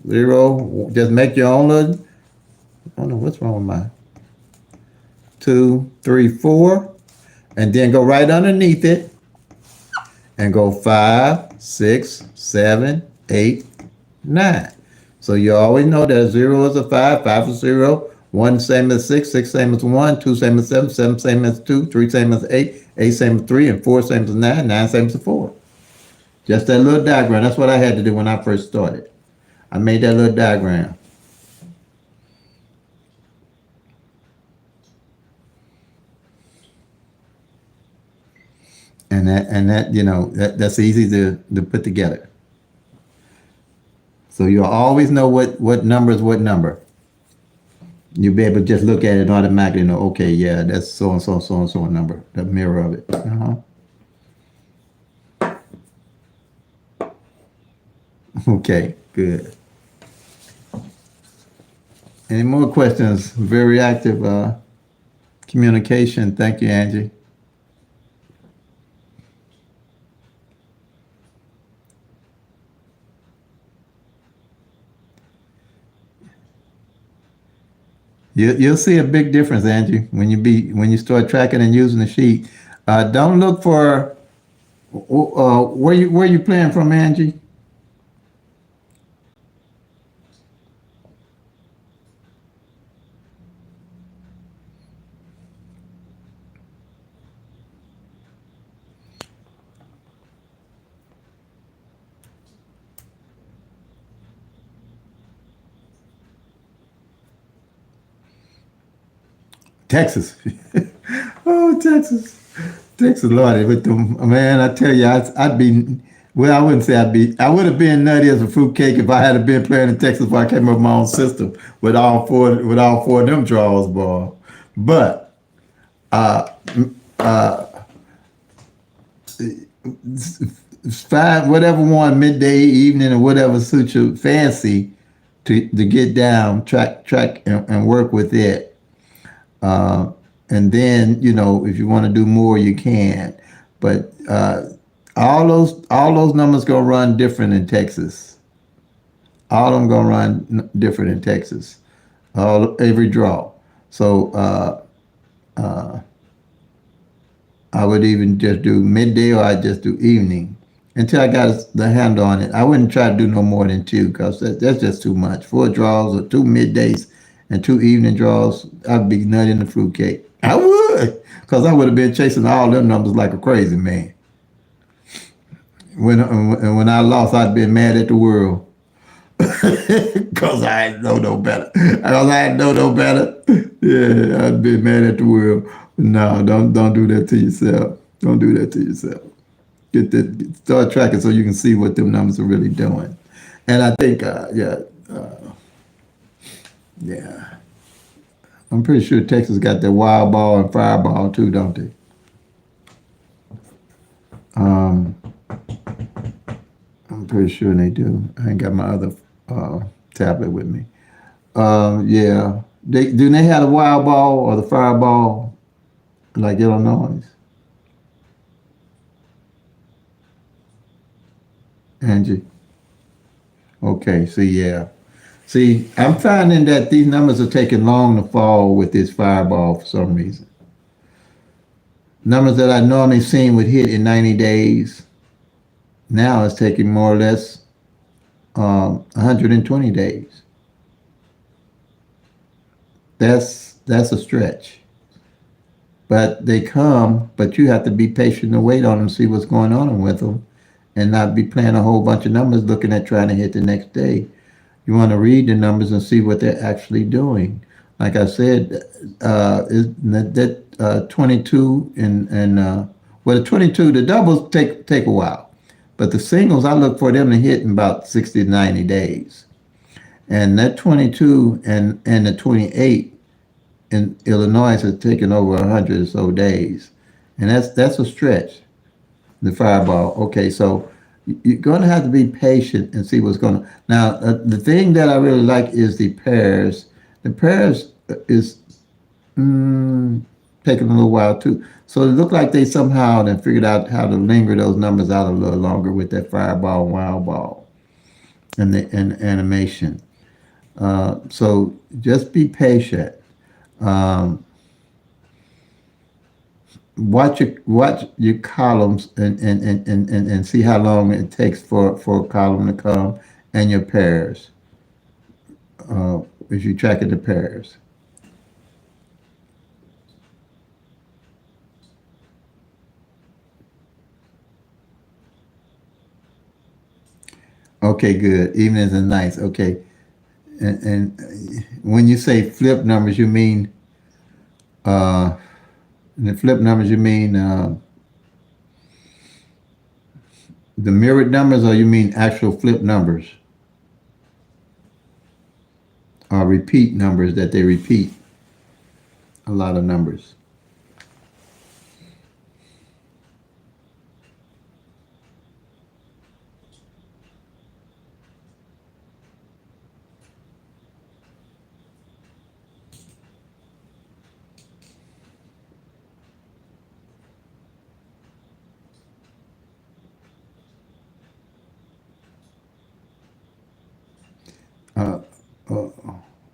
zero. Just make your own little. I don't know what's wrong with mine. 2, 3, 4, and then go right underneath it and go 5, 6, 7, 8, 9. So you always know that 0 is a 5, 5 is 0, 1 same as 6, 6 same as 1, 2 same as 7, 7 same as 2, 3 same as 8, 8 same as 3, and 4 same as 9, 9 same as 4. Just that little diagram. That's what I had to do when I first started. I made that little diagram. And that that's easy to put together. So you'll always know what number is what number. You'll be able to just look at it automatically and know, okay, yeah, that's so and so, so and so number, the mirror of it. Okay, good. Any more questions? Very active communication. Thank you, Angie. You'll see a big difference, Angie, when you start tracking and using the sheet. Don't look for where you playing from, Angie. Texas. Oh, Texas. Texas, Lord, with them, man, I tell you, I'd be, well, I wouldn't say I would have been nutty as a fruitcake if I had been playing in Texas before I came up with my own system with all four of them draws, boy. But, find whatever one midday, evening, or whatever suits your fancy to get down, track and work with it. And then, if you want to do more, you can. But all those numbers gonna run different in Texas. All of them gonna run different in Texas. Every draw. So I would even just do midday, or I just do evening until I got the handle on it. I wouldn't try to do no more than two because that's just too much. 4 draws or 2 middays and 2 evening draws, I'd be nutting the fruitcake. I would, because I would have been chasing all them numbers like a crazy man. When I lost, I'd been mad at the world because I didn't know no better. Because I didn't know no better. Yeah, I'd been mad at the world. No, don't do that to yourself. Don't do that to yourself. Start tracking so you can see what them numbers are really doing. And I think, yeah. I'm pretty sure Texas got that wild ball and fireball too, don't they? Um, I'm pretty sure they do. I ain't got my other tablet with me. Yeah. Do they have the wild ball or the fireball like Illinois? Angie? Okay, see, yeah. See, I'm finding that these numbers are taking long to fall with this fireball for some reason. Numbers that I normally seen would hit in 90 days, now it's taking more or less 120 days. That's a stretch. But they come, but you have to be patient and wait on them, see what's going on with them, and not be playing a whole bunch of numbers looking at trying to hit the next day. You want to read the numbers and see what they're actually doing. Like I said, that 22 and well, the 22, the doubles take a while, but the singles I look for them to hit in about 60 to 90 days. And that 22 and the 28 in Illinois has taken over 100 or so days, and that's a stretch. The fireball. Okay, so you're going to have to be patient and see what's going on. Now, the thing that I really like is the pairs. The pairs is taking a little while too. So it looked like they somehow then figured out how to linger those numbers out a little longer with that fireball, wild ball, and the animation. So just be patient. Um, watch your columns and see how long it takes for a column to come, and your pairs as you track the pairs. Okay, good. Evenings and nights. Okay, and when you say flip numbers, you mean uh, the flip numbers. You mean the mirrored numbers, or you mean actual flip numbers, or repeat numbers that they repeat a lot of numbers. Uh, uh,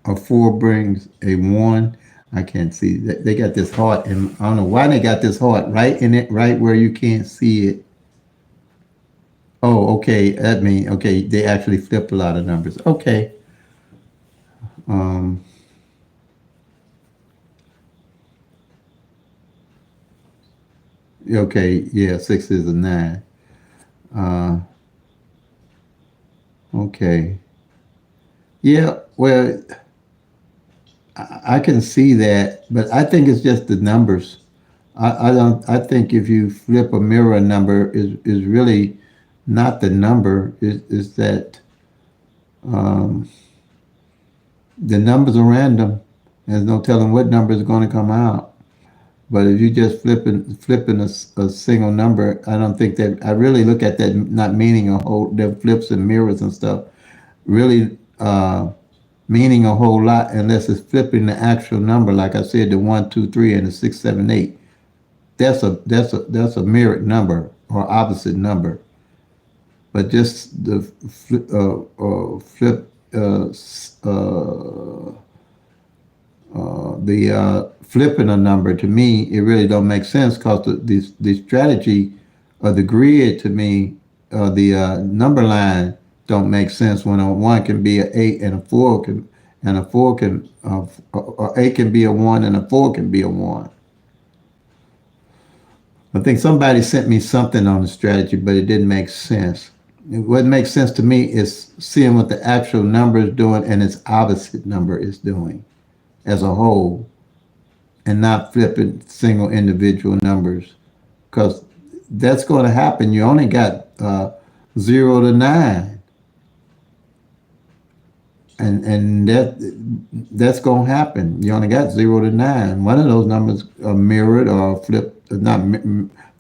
a four brings a one. I can't see that they got this heart, and I don't know why they got this heart right in it, right where you can't see it. Oh, okay. That means okay. They actually flip a lot of numbers. Okay. Um. Okay. Yeah. Six is a nine. Uh. Okay. Yeah. Well, I can see that, but I think it's just the numbers. I don't. I think if you flip a mirror number, is really not the number. Is that um, the numbers are random. There's no telling what number is going to come out. But if you just flipping a single number, I don't think that. I really look at that not meaning a whole. The flips and mirrors and stuff really meaning a whole lot unless it's flipping the actual number. Like I said, the 1, 2, 3, and the 6, 7, 8. That's a mirrored number or opposite number. But just the flip flipping a number, to me it really don't make sense, because the strategy of the grid, to me, the number line don't make sense when a one can be an eight and a four can, and a four can eight can be a one and a four can be a one. I think somebody sent me something on the strategy, but it didn't make sense. What makes sense to me is seeing what the actual number is doing and its opposite number is doing as a whole, and not flipping single individual numbers, because that's going to happen. You only got 0 to 9, and that's going to happen. You only got 0 to 9. One of those numbers are mirrored or flipped, not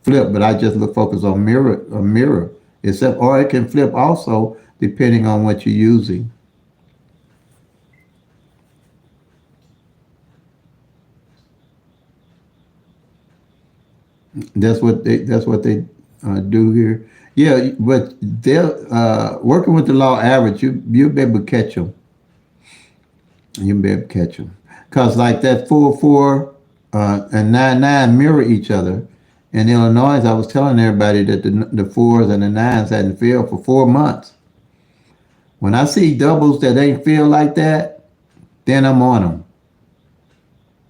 flip, but I just look focus on mirror. Except, or it can flip also depending on what you're using. That's what they do here. Yeah, but they're working with the law average. You'll be able to catch them. You'll be able to catch them. Cause like that 4-4 and 9-9 mirror each other. In Illinois, I was telling everybody that the fours and the nines hadn't failed for 4 months. When I see doubles that ain't feel like that, then I'm on them.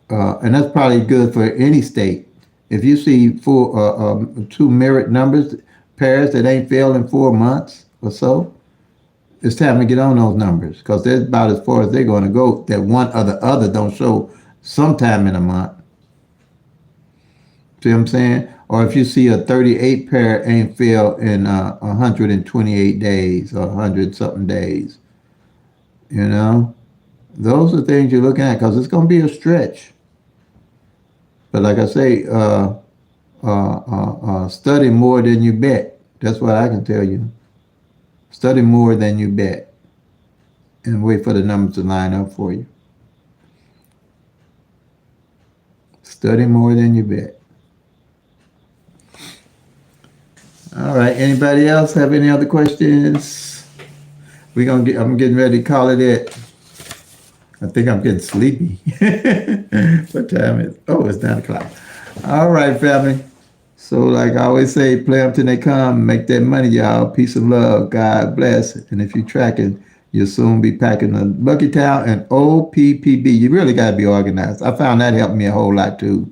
And that's probably good for any state. If you see two mirrored numbers, pairs that ain't failed in 4 months or so, it's time to get on those numbers because they're about as far as they're going to go. That one or the other don't show sometime in a month. See what I'm saying? Or if you see a 38 pair ain't failed in 128 days or 100 something days, you know, those are things you're looking at because it's going to be a stretch. But like I say, study more than you bet. That's what I can tell you. Study more than you bet and wait for the numbers to line up for you. Study more than you bet. All right. Anybody else have any other questions? I'm getting ready to call it it. I think I'm getting sleepy. What time is it? Oh, it's 9 o'clock. All right, family. So like I always say, play them till they come. Make that money, y'all. Peace and love. God bless. And if you're tracking, you'll soon be packing a Lucky Town and OPPB. You really got to be organized. I found that helped me a whole lot too.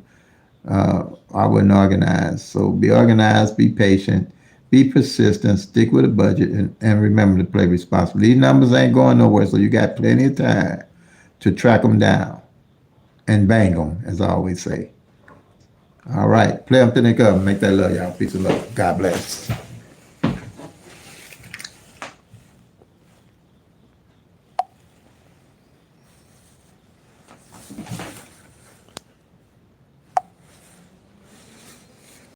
I wasn't organized. So be organized, be patient, be persistent, stick with a budget, and remember to play responsibly. These numbers ain't going nowhere, so you got plenty of time to track them down and bang them, as I always say. All right, play them till they come. Make that love, y'all. Peace and love. God bless.